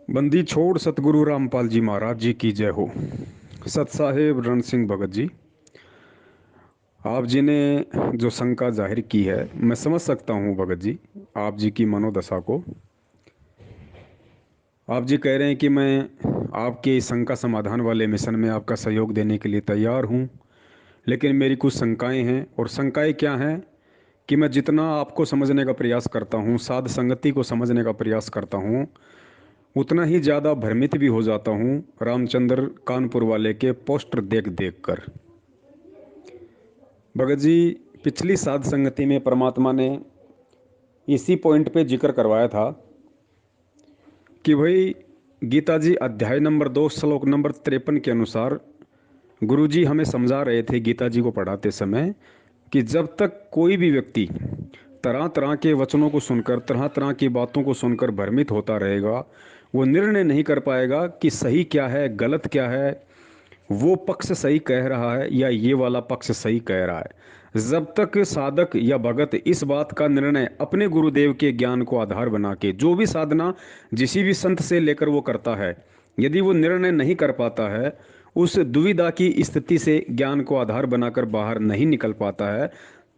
बंदी छोड़ सतगुरु रामपाल जी महाराज जी की जय हो। सत साहेब रण सिंह भगत जी, आप जी ने जो शंका जाहिर की है, मैं समझ सकता हूँ भगत जी, आप जी की मनोदशा को। आप जी कह रहे हैं कि मैं आपके इस शंका समाधान वाले मिशन में आपका सहयोग देने के लिए तैयार हूँ, लेकिन मेरी कुछ शंकाएं हैं। और शंकाएं क्या हैं कि मैं जितना आपको समझने का प्रयास करता हूँ, साध संगति को समझने का प्रयास करता हूँ, उतना ही ज़्यादा भ्रमित भी हो जाता हूँ रामचंद्र कानपुर वाले के पोस्टर देख देख कर। भगत जी, पिछली साध संगति में परमात्मा ने इसी पॉइंट पे जिक्र करवाया था कि भाई गीता जी अध्याय नंबर 2 श्लोक नंबर 53 के अनुसार गुरु जी हमें समझा रहे थे गीता जी को पढ़ाते समय कि जब तक कोई भी व्यक्ति तरह तरह के वचनों को सुनकर, तरह तरह की बातों को सुनकर भ्रमित होता रहेगा, वो निर्णय नहीं कर पाएगा कि सही क्या है, गलत क्या है, वो पक्ष सही कह रहा है या ये वाला पक्ष सही कह रहा है। जब तक साधक या भगत इस बात का निर्णय अपने गुरुदेव के ज्ञान को आधार बना के, जो भी साधना जिस भी संत से लेकर वो करता है, यदि वो निर्णय नहीं कर पाता है, उस दुविधा की स्थिति से ज्ञान को आधार बनाकर बाहर नहीं निकल पाता है,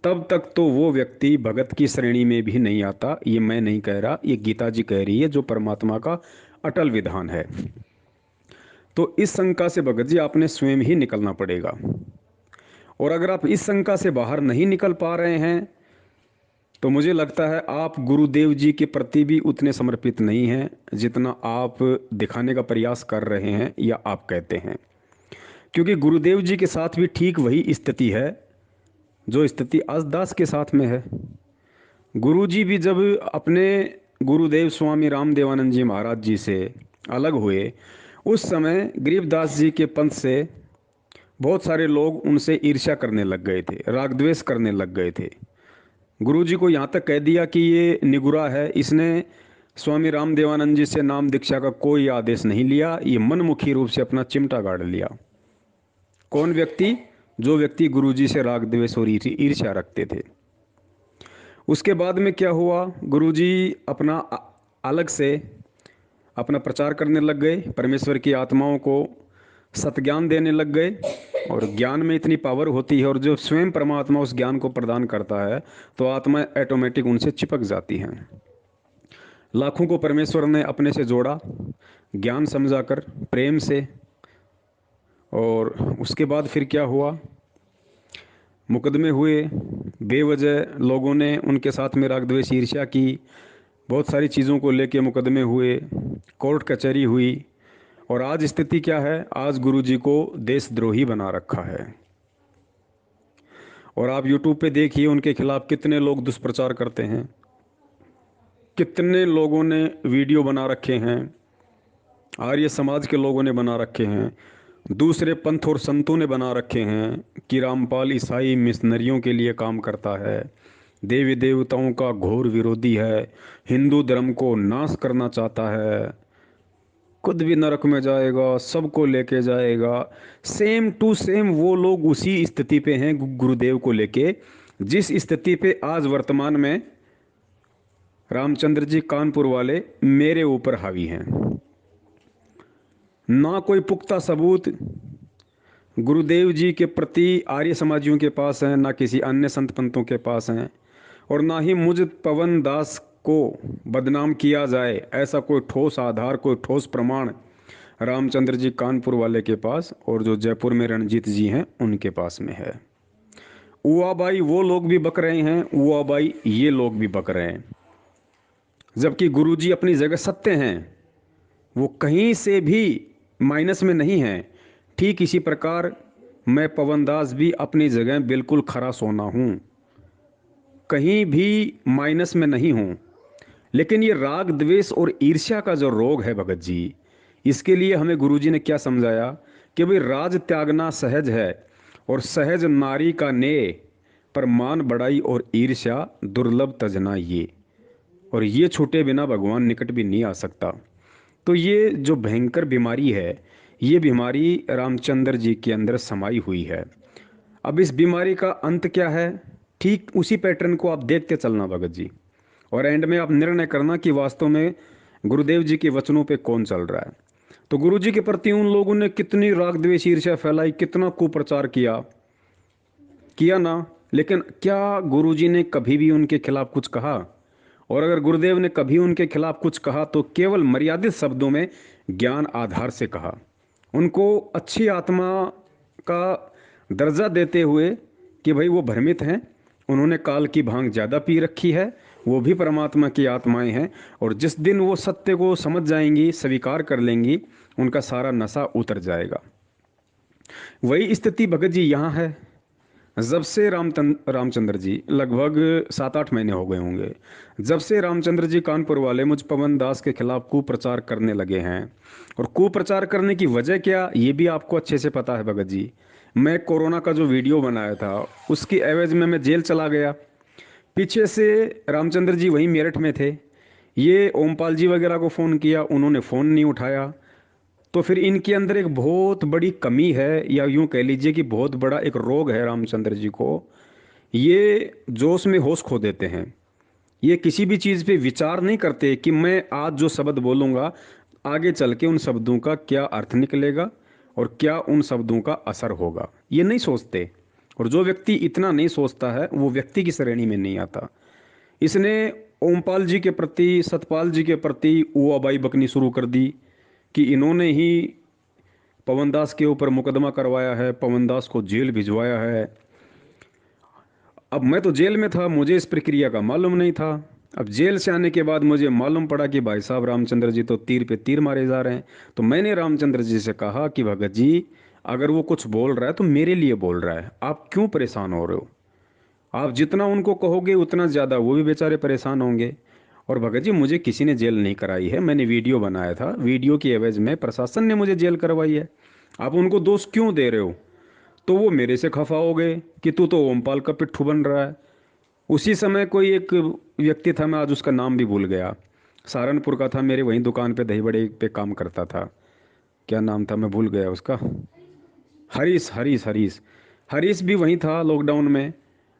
तब तक तो वो व्यक्ति भगत की श्रेणी में भी नहीं आता। ये मैं नहीं कह रहा, ये गीता जी कह रही है, जो परमात्मा का अटल विधान है। तो इस शंका से भगत जी आपने स्वयं ही निकलना पड़ेगा। और अगर आप इस शंका से बाहर नहीं निकल पा रहे हैं, तो मुझे लगता है आप गुरुदेव जी के प्रति भी उतने समर्पित नहीं हैं जितना आप दिखाने का प्रयास कर रहे हैं या आप कहते हैं। क्योंकि गुरुदेव जी के साथ भी ठीक वही स्थिति है जो स्थिति आज दास के साथ में है। गुरु जी भी जब अपने गुरुदेव स्वामी रामदेवानंद जी महाराज जी से अलग हुए, उस समय गरीबदास जी के पंथ से बहुत सारे लोग उनसे ईर्ष्या करने लग गए थे, राग द्वेष करने लग गए थे। गुरुजी को यहाँ तक कह दिया कि ये निगुरा है, इसने स्वामी रामदेवानंद जी से नाम दीक्षा का कोई आदेश नहीं लिया, ये मनमुखी रूप से अपना चिमटा गाड़ लिया। कौन व्यक्ति? जो व्यक्ति गुरुजी से राग द्वेष और ईर्ष्या रखते थे। उसके बाद में क्या हुआ, गुरुजी अपना अलग से अपना प्रचार करने लग गए, परमेश्वर की आत्माओं को सतज्ञान देने लग गए। और ज्ञान में इतनी पावर होती है, और जो स्वयं परमात्मा उस ज्ञान को प्रदान करता है, तो आत्मा ऑटोमेटिक उनसे चिपक जाती हैं। लाखों को परमेश्वर ने अपने से जोड़ा, ज्ञान समझाकर, प्रेम से। और उसके बाद फिर क्या हुआ, मुकदमे हुए, बेवजह लोगों ने उनके साथ में राग द्वेष ईर्ष्या की, बहुत सारी चीज़ों को लेके मुकदमे हुए, कोर्ट कचहरी हुई। और आज स्थिति क्या है, आज गुरुजी को देशद्रोही बना रखा है। और आप यूट्यूब पे देखिए उनके खिलाफ कितने लोग दुष्प्रचार करते हैं, कितने लोगों ने वीडियो बना रखे हैं, आर्य समाज के लोगों ने बना रखे हैं, दूसरे पंथ और संतों ने बना रखे हैं कि रामपाल ईसाई मिशनरियों के लिए काम करता है, देवी देवताओं का घोर विरोधी है, हिंदू धर्म को नाश करना चाहता है, खुद भी नरक में जाएगा, सबको लेके जाएगा। सेम टू सेम वो लोग उसी स्थिति पे हैं गुरुदेव को लेके, जिस स्थिति पे आज वर्तमान में रामचंद्र जी कानपुर वाले मेरे ऊपर हावी हैं। ना कोई पुख्ता सबूत गुरुदेव जी के प्रति आर्य समाजियों के पास हैं, ना किसी अन्य संत पंथों के पास हैं, और ना ही मुझ पवन दास को बदनाम किया जाए ऐसा कोई ठोस आधार, कोई ठोस प्रमाण रामचंद्र जी कानपुर वाले के पास और जो जयपुर में रणजीत जी हैं उनके पास में है। उआबाई वो लोग भी बक रहे हैं, उआबाई ये लोग भी बक रहे हैं, जबकि गुरुजी अपनी जगह सत्य हैं, वो कहीं से भी माइनस में नहीं हैं। ठीक इसी प्रकार मैं पवन दास भी अपनी जगह बिल्कुल खरा सोना हूँ, कहीं भी माइनस में नहीं हूँ। लेकिन ये राग द्वेष और ईर्ष्या का जो रोग है भगत जी, इसके लिए हमें गुरुजी ने क्या समझाया कि भाई राज त्यागना सहज है, और सहज नारी का नेय, पर मान बढ़ाई और ईर्ष्या दुर्लभ तजना ये, और ये छूटे बिना भगवान निकट भी नहीं आ सकता। तो ये जो भयंकर बीमारी है, ये बीमारी रामचंद्र जी के अंदर समाई हुई है। अब इस बीमारी का अंत क्या है, ठीक उसी पैटर्न को आप देखते चलना भगत जी, और एंड में आप निर्णय करना कि वास्तव में गुरुदेव जी के वचनों पे कौन चल रहा है। तो गुरु जी के प्रति उन लोगों ने कितनी राग द्वेष ईर्ष्या फैलाई, कितना कुप्रचार किया किया ना। लेकिन क्या गुरु जी ने कभी भी उनके खिलाफ कुछ कहा? और अगर गुरुदेव ने कभी उनके खिलाफ कुछ कहा तो केवल मर्यादित शब्दों में ज्ञान आधार से कहा, उनको अच्छी आत्मा का दर्जा देते हुए कि भाई वो भ्रमित हैं, उन्होंने काल की भांग ज़्यादा पी रखी है, वो भी परमात्मा की आत्माएं हैं, और जिस दिन वो सत्य को समझ जाएंगी, स्वीकार कर लेंगी, उनका सारा नशा उतर जाएगा। वही स्थिति भगत जी यहाँ है। जब से रामचंद्र जी, लगभग 7-8 महीने हो गए होंगे, जब से रामचंद्र जी कानपुर वाले मुझ पवन दास के खिलाफ कुप्रचार करने लगे हैं। और कुप्रचार करने की वजह क्या, ये भी आपको अच्छे से पता है भगत जी। मैं कोरोना का जो वीडियो बनाया था उसकी एवज में मैं जेल चला गया। पीछे से रामचंद्र जी वहीं मेरठ में थे, ये ओमपाल जी वगैरह को फ़ोन किया, उन्होंने फ़ोन नहीं उठाया। तो फिर इनके अंदर एक बहुत बड़ी कमी है, या यूं कह लीजिए कि बहुत बड़ा एक रोग है रामचंद्र जी को। ये जोश में होश खो देते हैं। ये किसी भी चीज़ पे विचार नहीं करते कि मैं आज जो शब्द बोलूँगा आगे चल के उन शब्दों का क्या अर्थ निकलेगा और क्या उन शब्दों का असर होगा, ये नहीं सोचते। और जो व्यक्ति इतना नहीं सोचता है वो व्यक्ति की श्रेणी में नहीं आता। इसने ओमपाल जी के प्रति, सतपाल जी के प्रति वो अबाई बकनी शुरू कर दी कि इन्होंने ही पवनदास के ऊपर मुकदमा करवाया है, पवनदास को जेल भिजवाया है। अब मैं तो जेल में था, मुझे इस प्रक्रिया का मालूम नहीं था। अब जेल से आने के बाद मुझे मालूम पड़ा कि भाई साहब रामचंद्र जी तो तीर पे तीर मारे जा रहे हैं। तो मैंने रामचंद्र जी से कहा कि भगत जी, अगर वो कुछ बोल रहा है तो मेरे लिए बोल रहा है, आप क्यों परेशान हो रहे हो? आप जितना उनको कहोगे उतना ज़्यादा वो भी बेचारे परेशान होंगे। और भगत जी, मुझे किसी ने जेल नहीं कराई है, मैंने वीडियो बनाया था, वीडियो की एवज में प्रशासन ने मुझे जेल करवाई है। आप उनको दोष क्यों दे रहे हो? तो वो मेरे से खफा हो गए कि तू तो ओमपाल का पिट्ठू बन रहा है। उसी समय कोई एक व्यक्ति था, मैं आज उसका नाम भी भूल गया, सहारनपुर का था, मेरे वहीं दुकान पे दही बड़े पे काम करता था, क्या नाम था मैं भूल गया उसका। हरीश, हरीश, हरीश। हरीश भी वहीं था लॉकडाउन में।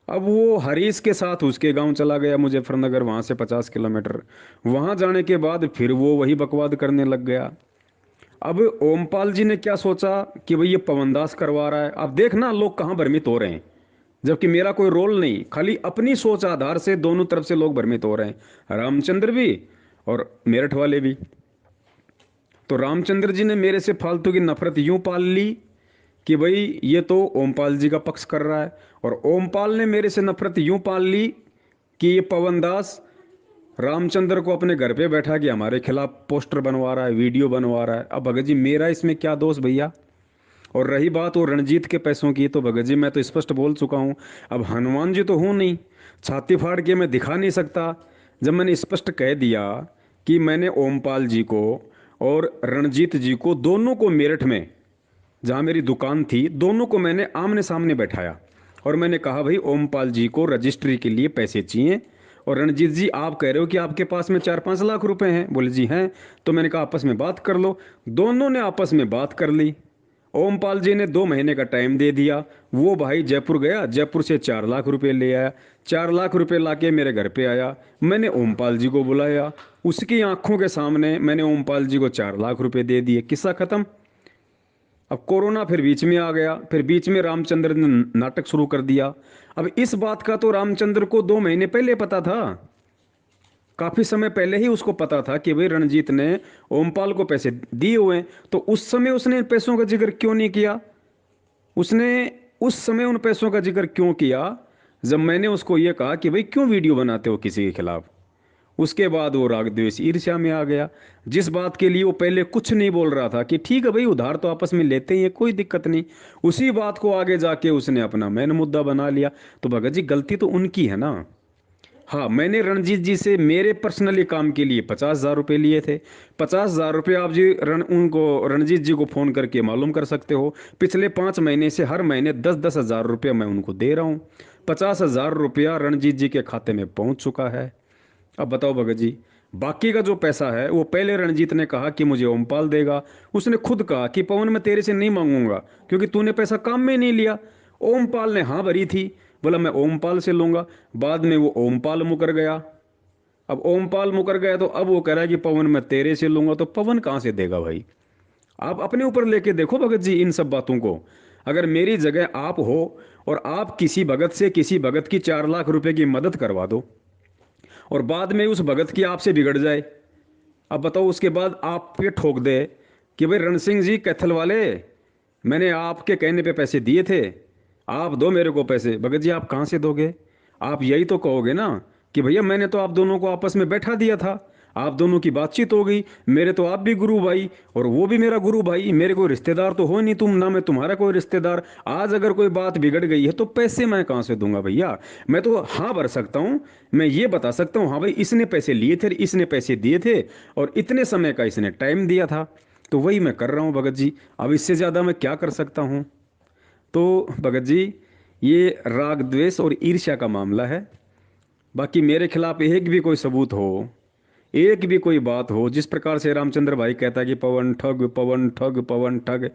अब वो हरीश के साथ उसके गांव चला गया मुजफ्फरनगर, वहाँ से 50 किलोमीटर। वहाँ जाने के बाद फिर वो वही बकवाद करने लग गया। अब ओमपाल जी ने क्या सोचा कि भाई ये पवनदास करवा रहा है। अब देखना लोग कहाँ भ्रमित हो रहे हैं, जबकि मेरा कोई रोल नहीं, खाली अपनी सोच आधार से दोनों तरफ से लोग भ्रमित हो रहे हैं, रामचंद्र भी और मेरठ वाले भी। तो रामचंद्र जी ने मेरे से फालतू की नफरत यूं पाल ली कि भाई ये तो ओमपाल जी का पक्ष कर रहा है, और ओमपाल ने मेरे से नफरत यूं पाल ली कि ये पवनदास रामचंद्र को अपने घर पे बैठा के हमारे खिलाफ पोस्टर बनवा रहा है, वीडियो बनवा रहा है। अब भगत जी, मेरा इसमें क्या दोष भैया? और रही बात वो रणजीत के पैसों की, तो भगत जी मैं तो स्पष्ट बोल चुका हूँ। अब हनुमान जी तो हूँ नहीं, छाती फाड़ के मैं दिखा नहीं सकता। जब मैंने स्पष्ट कह दिया कि मैंने ओमपाल जी को और रणजीत जी को, दोनों को मेरठ में जहाँ मेरी दुकान थी, दोनों को मैंने आमने सामने बैठाया और मैंने कहा भाई ओमपाल जी को रजिस्ट्री के लिए पैसे चाहिए, और रणजीत जी आप कह रहे हो कि आपके पास में 4-5 लाख रुपए हैं। बोले जी हैं। तो मैंने कहा आपस में बात कर लो। दोनों ने आपस में बात कर ली। ओमपाल जी ने 2 महीने का टाइम दे दिया। वो भाई जयपुर गया, जयपुर से 4 लाख रुपए ले आया। 4 लाख रुपए लाके मेरे घर पे आया। मैंने ओमपाल जी को बुलाया, उसकी आंखों के सामने मैंने ओमपाल जी को 4 लाख रुपए दे दिए, किस्सा खत्म। अब कोरोना फिर बीच में आ गया, फिर बीच में रामचंद्र ने नाटक शुरू कर दिया। अब इस बात का तो रामचंद्र को 2 महीने पहले पता था, काफी समय पहले ही उसको पता था कि भाई रणजीत ने ओमपाल को पैसे दिए हुए हैं। तो उस समय उसने पैसों का जिक्र क्यों नहीं किया? उसने उस समय उन पैसों का जिक्र क्यों किया जब मैंने उसको यह कहा कि भाई क्यों वीडियो बनाते हो किसी के खिलाफ? उसके बाद वो राग द्वेष ईर्ष्या में आ गया। जिस बात के लिए वो पहले कुछ नहीं बोल रहा था कि ठीक है भाई उधार तो आपस में लेते ही है, कोई दिक्कत नहीं, उसी बात को आगे जाके उसने अपना मेन मुद्दा बना लिया। तो भगत जी, गलती तो उनकी है ना। हाँ, मैंने रणजीत जी से मेरे पर्सनली काम के लिए 50,000 रुपये लिए थे। 50,000 रुपये आप जी उनको रणजीत जी को फ़ोन करके मालूम कर सकते हो। पिछले 5 महीने से हर महीने 10-10 हज़ार रुपये मैं उनको दे रहा हूँ। 50,000 रुपया रणजीत जी के खाते में पहुँच चुका है। अब बताओ भगत जी, बाकी का जो पैसा है वो पहले रणजीत ने कहा कि मुझे ओमपाल देगा। उसने खुद कहा कि पवन मैं तेरे से नहीं मांगूंगा क्योंकि तूने पैसा काम में नहीं लिया। ओमपाल ने हाँ भरी थी, बोला मैं ओमपाल से लूंगा। बाद में वो ओमपाल मुकर गया। अब ओमपाल मुकर गया तो अब वो कह रहा है कि पवन मैं तेरे से लूंगा, तो पवन कहाँ से देगा भाई? आप अपने ऊपर लेके देखो भगत जी इन सब बातों को। अगर मेरी जगह आप हो और आप किसी भगत से किसी भगत की 4 लाख रुपए की मदद करवा दो और बाद में उस भगत की आपसे बिगड़ जाए, अब बताओ उसके बाद आप पे ठोक दे कि भाई रण सिंह जी कैथल वाले, मैंने आपके कहने पे पैसे दिए थे, आप दो मेरे को पैसे। भगत जी आप कहाँ से दोगे? आप यही तो कहोगे ना कि भैया मैंने तो आप दोनों को आपस में बैठा दिया था, आप दोनों की बातचीत हो गई, मेरे तो आप भी गुरु भाई और वो भी मेरा गुरु भाई, मेरे कोई रिश्तेदार तो हो नहीं तुम, ना मैं तुम्हारा कोई रिश्तेदार। आज अगर कोई बात बिगड़ गई है तो पैसे मैं कहाँ से दूंगा भैया? मैं तो हाँ भर सकता हूँ, मैं ये बता सकता हूँ हाँ भाई इसने पैसे लिए थे, इसने पैसे दिए थे और इतने समय का इसने टाइम दिया था, तो वही मैं कर रहा हूँ भगत जी। अब इससे ज़्यादा मैं क्या कर सकता हूँ? तो भगत जी ये राग द्वेष और ईर्ष्या का मामला है। बाकी मेरे खिलाफ एक भी कोई सबूत हो, एक भी कोई बात हो जिस प्रकार से रामचंद्र भाई कहता है कि पवन ठग पवन ठग पवन ठग,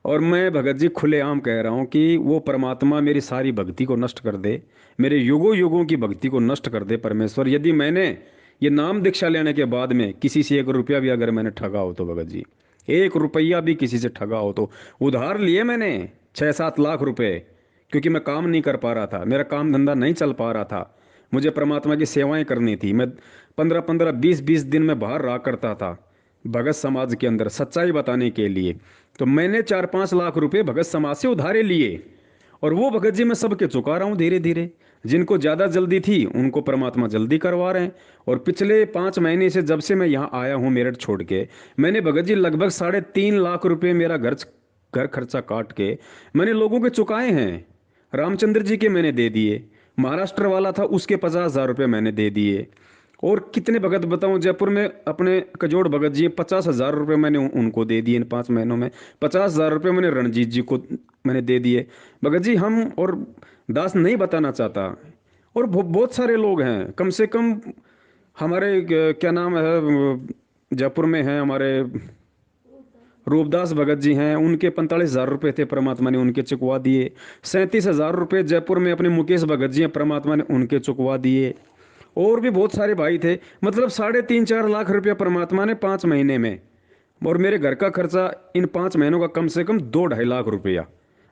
और मैं भगत जी खुलेआम कह रहा हूँ कि वो परमात्मा मेरी सारी भक्ति को नष्ट कर दे, मेरे युगों युगों की भक्ति को नष्ट कर दे परमेश्वर, यदि मैंने ये नाम दीक्षा लेने के बाद में किसी से 1 रुपया भी अगर मैंने ठगा हो तो भगत जी, 1 रुपया भी किसी से ठगा हो तो, उधार लिए मैंने 6-7 लाख रुपए, क्योंकि मैं काम नहीं कर पा रहा था, मेरा काम धंधा नहीं चल पा रहा था, मुझे परमात्मा की सेवाएं करनी थी, मैं 15-15 20-20 दिन में बाहर रहा करता था भगत समाज के अंदर सच्चाई बताने के लिए। तो मैंने 4-5 लाख रुपए भगत समाज से उधारे लिए और वो भगत जी मैं सबके चुका रहा हूँ धीरे धीरे। जिनको ज़्यादा जल्दी थी उनको परमात्मा जल्दी करवा रहे हैं। और पिछले 5 महीने से जब से मैं यहाँ आया हूँ मेरठ छोड़ के, मैंने भगत जी लगभग 3.5 लाख रुपए मेरा घर खर्चा काट के मैंने लोगों के चुकाए हैं। रामचंद्र जी के मैंने दे दिए, महाराष्ट्र वाला था उसके 50,000 रुपये मैंने दे दिए, और कितने भगत बताऊं जयपुर में अपने कजोड़ भगत जी 50,000 रुपये मैंने उनको दे दिए इन 5 महीनों में। 50,000 रुपये मैंने रणजीत जी को मैंने दे दिए भगत जी। हम और दास नहीं बताना चाहता, और बहुत सारे लोग हैं, कम से कम हमारे क्या नाम है जयपुर में है हमारे रूपदास भगत जी हैं, उनके 45,000 रुपये थे, परमात्मा ने उनके चुकवा दिए। 37,000 रुपये जयपुर में अपने मुकेश भगत जी हैं, परमात्मा ने उनके चुकवा दिए। और भी बहुत सारे भाई थे, मतलब 3.5-4 लाख रुपया परमात्मा ने 5 महीने में। और मेरे घर का खर्चा इन 5 महीनों का कम से कम 2-2.5 लाख रुपया,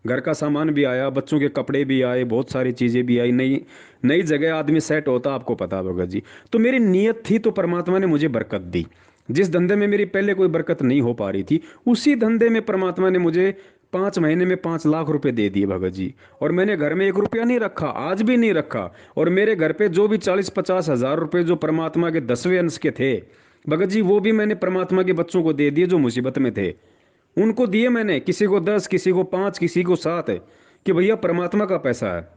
घर का सामान भी आया, बच्चों के कपड़े भी आए, बहुत सारी चीज़ें भी आई, नई नई जगह आदमी सेट होता, आपको पता है भगत जी। तो मेरी नीयत थी तो परमात्मा ने मुझे बरकत दी। जिस धंधे में मेरी पहले कोई बरकत नहीं हो पा रही थी, उसी धंधे में परमात्मा ने मुझे 5 महीने में 5 लाख रुपए दे दिए भगत जी। और मैंने घर में 1 रुपया नहीं रखा, आज भी नहीं रखा। और मेरे घर पे जो भी 40-50 हज़ार रुपए जो परमात्मा के 10वें अंश के थे भगत जी, वो भी मैंने परमात्मा के बच्चों को दे दिए जो मुसीबत में थे, उनको दिए मैंने, किसी को 10, किसी को 5, किसी को 7, कि भैया परमात्मा का पैसा है,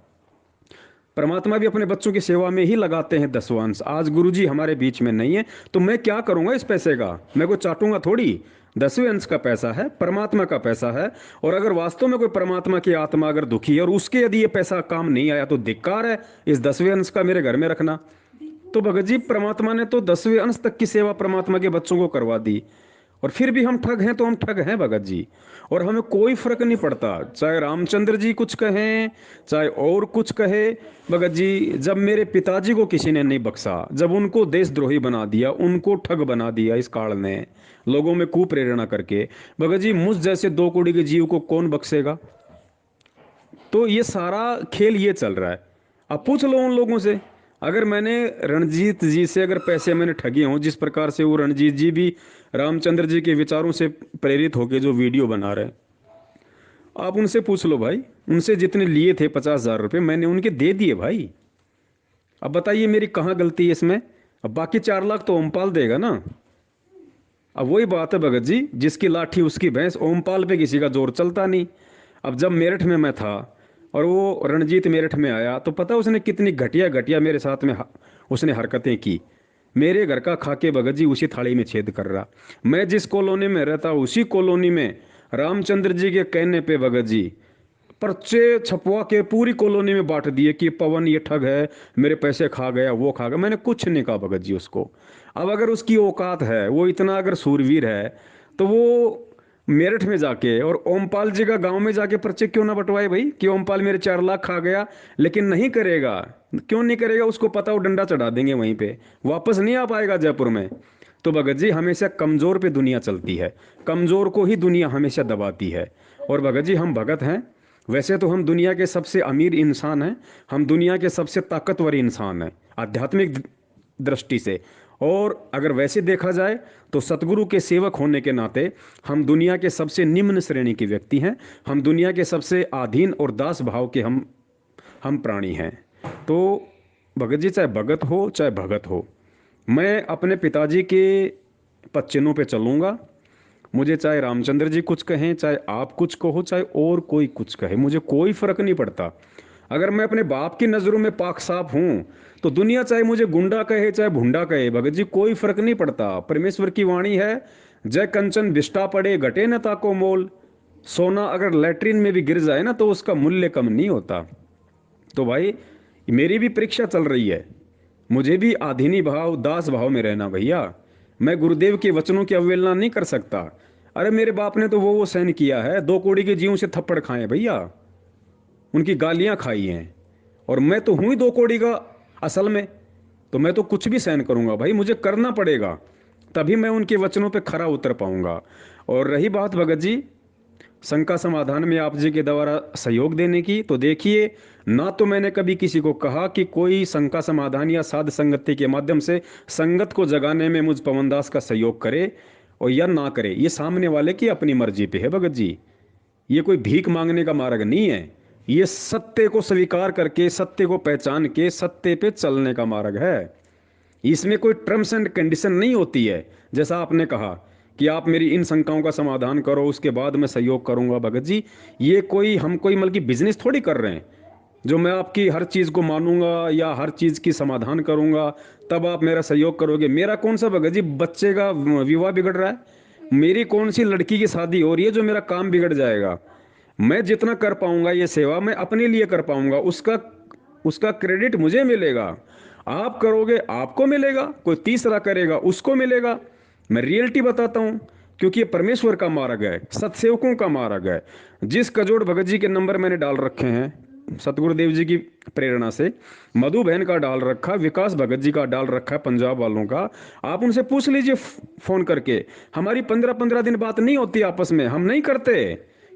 परमात्मा भी अपने बच्चों की सेवा में ही लगाते हैं 10वां अंश। आज गुरुजी हमारे बीच में नहीं है तो मैं क्या करूंगा इस पैसे का? मैं को चाटूंगा थोड़ी। 10वें अंश का पैसा है, परमात्मा का पैसा है। और अगर वास्तव में कोई परमात्मा की आत्मा अगर दुखी है और उसके यदि ये पैसा काम नहीं आया तो धिक्कार है इस 10वें अंश का मेरे घर में रखना। तो भगत जी परमात्मा ने तो 10वें अंश तक की सेवा परमात्मा के बच्चों को करवा दी, और फिर भी हम ठग हैं तो हम ठग हैं भगत जी। और हमें कोई फर्क नहीं पड़ता, चाहे रामचंद्र जी कुछ कहें चाहे और कुछ कहे भगत जी। जब मेरे पिताजी को किसी ने नहीं बख्शा, जब उनको देशद्रोही बना दिया, उनको ठग बना दिया इस काल ने लोगों में कुप्रेरणा करके, भगत जी मुझ जैसे 2 कौड़ी के जीव को कौन बख्शेगा? तो ये सारा खेल ये चल रहा है। अब पूछ लो उन लोगों से, अगर मैंने रणजीत जी से अगर पैसे मैंने ठगे हों, जिस प्रकार से वो रणजीत जी भी रामचंद्र जी के विचारों से प्रेरित होकर जो वीडियो बना रहे हैं, आप उनसे पूछ लो भाई, उनसे जितने लिए थे 50,000 रुपये मैंने उनके दे दिए भाई। अब बताइए मेरी कहाँ गलती है इसमें? अब बाकी 4 लाख तो ओमपाल देगा ना। अब वही बात है भगत जी, जिसकी लाठी उसकी भैंस, ओमपाल पे किसी का जोर चलता नहीं। अब जब मेरठ में मैं था और वो रणजीत मेरठ में आया तो पता उसने कितनी घटिया घटिया मेरे साथ में उसने हरकतें की। मेरे घर का खाके भगत जी उसी थाली में छेद कर रहा। मैं जिस कॉलोनी में रहता उसी कॉलोनी में रामचंद्र जी के कहने पे भगत जी पर्चे छपवा के पूरी कॉलोनी में बांट दिए कि पवन ये ठग है, मेरे पैसे खा गया, वो खा गया। मैंने कुछ नहीं कहा भगत जी उसको। अब अगर उसकी औकात है, वो इतना अगर सूरवीर है, तो वो मेरठ में जाके और ओमपाल जी का गांव में जाके पर्चे क्यों ना बंटवाए भाई, कि ओमपाल मेरे 4 लाख खा गया। लेकिन नहीं करेगा। क्यों नहीं करेगा? उसको पता, वो डंडा चढ़ा देंगे वहीं पे, वापस नहीं आ पाएगा जयपुर में। तो भगत जी, हमेशा कमजोर पे दुनिया चलती है, कमजोर को ही दुनिया हमेशा दबाती है। और भगत जी, हम भगत हैं, वैसे तो हम दुनिया के सबसे अमीर इंसान हैं, हम दुनिया के सबसे ताकतवर इंसान हैं आध्यात्मिक दृष्टि से। और अगर वैसे देखा जाए तो सतगुरु के सेवक होने के नाते हम दुनिया के सबसे निम्न श्रेणी के व्यक्ति हैं, हम दुनिया के सबसे आधीन और दास भाव के हम प्राणी हैं। तो भगत जी, चाहे भगत हो चाहे भगत हो, मैं अपने पिताजी के पद चिन्हों पे चलूंगा। मुझे चाहे रामचंद्र जी कुछ कहें, चाहे आप कुछ कहो, चाहे और कोई कुछ कहे, मुझे कोई फर्क नहीं पड़ता। अगर मैं अपने बाप की नज़रों में पाक साफ हूं तो दुनिया चाहे मुझे गुंडा कहे चाहे भुंडा कहे, भगत जी कोई फर्क नहीं पड़ता। परमेश्वर की वाणी है, जय कंचन बिष्टा पड़े घटे न ताको मोल। सोना अगर लैट्रिन में भी गिर जाए ना तो उसका मूल्य कम नहीं होता। तो भाई, मेरी भी परीक्षा चल रही है, मुझे भी आधीनी भाव दास भाव में रहना भैया। मैं गुरुदेव के वचनों की अवहेलना नहीं कर सकता। अरे मेरे बाप ने तो वो सहन किया है, 2 कौड़ी के जीवों से थप्पड़ खाए भैया, उनकी गालियां खाई हैं। और मैं तो हूं ही 2 कौड़ी का असल में। तो मैं तो कुछ भी सहन करूंगा भाई, मुझे करना पड़ेगा, तभी मैं उनके वचनों पे खरा उतर पाऊंगा। और रही बात भगत जी शंका समाधान में आप जी के द्वारा सहयोग देने की, तो देखिए, ना तो मैंने कभी किसी को कहा कि कोई शंका समाधान या साध संगति के माध्यम से संगत को जगाने में मुझ पवनदास का सहयोग करे और या ना करे, ये सामने वाले की अपनी मर्जी पे है भगत जी। ये कोई भीख मांगने का मार्ग नहीं है, ये सत्य को स्वीकार करके, सत्य को पहचान के, सत्य पे चलने का मार्ग है। इसमें कोई टर्म्स एंड कंडीशन नहीं होती है। जैसा आपने कहा कि आप मेरी इन शंकाओं का समाधान करो, उसके बाद मैं सहयोग करूंगा। भगत जी, ये कोई हम कोई मतलब कि बिजनेस थोड़ी कर रहे हैं, जो मैं आपकी हर चीज़ को मानूंगा या हर चीज़ की समाधान करूंगा तब आप मेरा सहयोग करोगे। मेरा कौन सा भगत जी बच्चे का विवाह बिगड़ रहा है, मेरी कौन सी लड़की की शादी हो रही है जो मेरा काम बिगड़ जाएगा। मैं जितना कर पाऊंगा ये सेवा मैं अपने लिए कर पाऊंगा, उसका उसका क्रेडिट मुझे मिलेगा। आप करोगे आपको मिलेगा, कोई तीसरा करेगा उसको मिलेगा। मैं रियलिटी बताता हूं, क्योंकि ये परमेश्वर का मार्ग है, सत्सेवकों का मार्ग है। जिस कजोड़ भगत जी के नंबर मैंने डाल रखे हैं सतगुरुदेव जी की प्रेरणा से, मधु बहन का डाल रखा, विकास भगत जी का डाल रखा है, पंजाब वालों का। आप उनसे पूछ लीजिए फोन करके। हमारी 15-15 दिन बात नहीं होती आपस में, हम नहीं करते,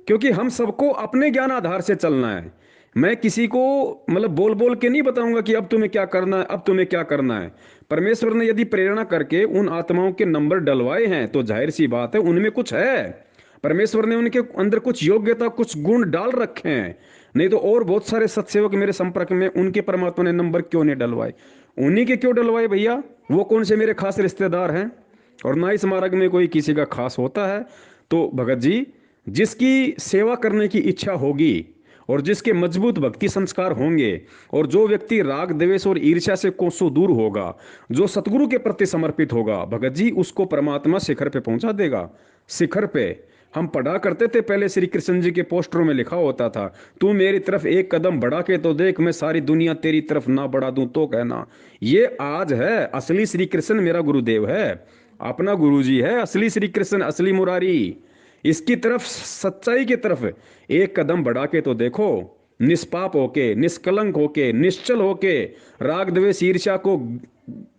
क्योंकि हम सबको अपने ज्ञान आधार से चलना है। मैं किसी को मतलब बोल बोल के नहीं बताऊंगा कि अब तुम्हें क्या करना है, अब तुम्हें क्या करना है। परमेश्वर ने यदि प्रेरणा करके उन आत्माओं के नंबर डलवाए हैं तो जाहिर सी बात है उनमें कुछ है, परमेश्वर ने उनके अंदर कुछ योग्यता कुछ गुण डाल रखे हैं। नहीं तो और बहुत सारे सत्सेवक मेरे संपर्क में, उनके परमात्मा ने नंबर क्यों नहीं डलवाए? उन्हीं के क्यों डलवाए भैया? वो कौन से मेरे खास रिश्तेदार हैं? और ना इस मार्ग में कोई किसी का खास होता है। तो भगत जी, जिसकी सेवा करने की इच्छा होगी और जिसके मजबूत भक्ति संस्कार होंगे और जो व्यक्ति राग द्वेष और ईर्ष्या से कोसों दूर होगा, जो सतगुरु के प्रति समर्पित होगा, भगत जी उसको परमात्मा शिखर पे पहुंचा देगा। शिखर पे हम पढ़ा करते थे पहले, श्री कृष्ण जी के पोस्टरों में लिखा होता था, तू मेरी तरफ एक कदम बढ़ा के तो देख, मैं सारी दुनिया तेरी तरफ ना बढ़ा दूं तो कहना। ये आज है, असली श्री कृष्ण मेरा गुरुदेव है, अपना गुरु जी है, असली श्री कृष्ण, असली मुरारी। इसकी तरफ, सच्चाई की तरफ एक कदम बढ़ा के तो देखो, निष्पाप होके, निष्कलंक होके, निश्चल होके, राग द्वेष ईर्ष्या को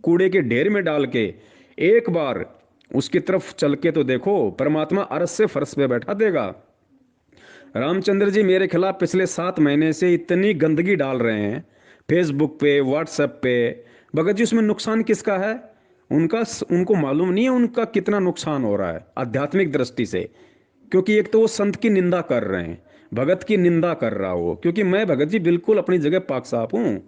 कूड़े के ढेर में डाल के एक बार उसकी तरफ चल के तो देखो, परमात्मा अरस से फर्श पे बैठा देगा। रामचंद्र जी मेरे खिलाफ पिछले 7 महीने से इतनी गंदगी डाल रहे हैं फेसबुक पे, व्हाट्सएप पे। भगत जी उसमें नुकसान किसका है? उनका, उनको मालूम नहीं है उनका कितना नुकसान हो रहा है आध्यात्मिक दृष्टि से। क्योंकि एक तो वो संत की निंदा कर रहे हैं, भगत की निंदा कर रहा हो, क्योंकि मैं भगत जी बिल्कुल अपनी जगह पाक साफ हूं,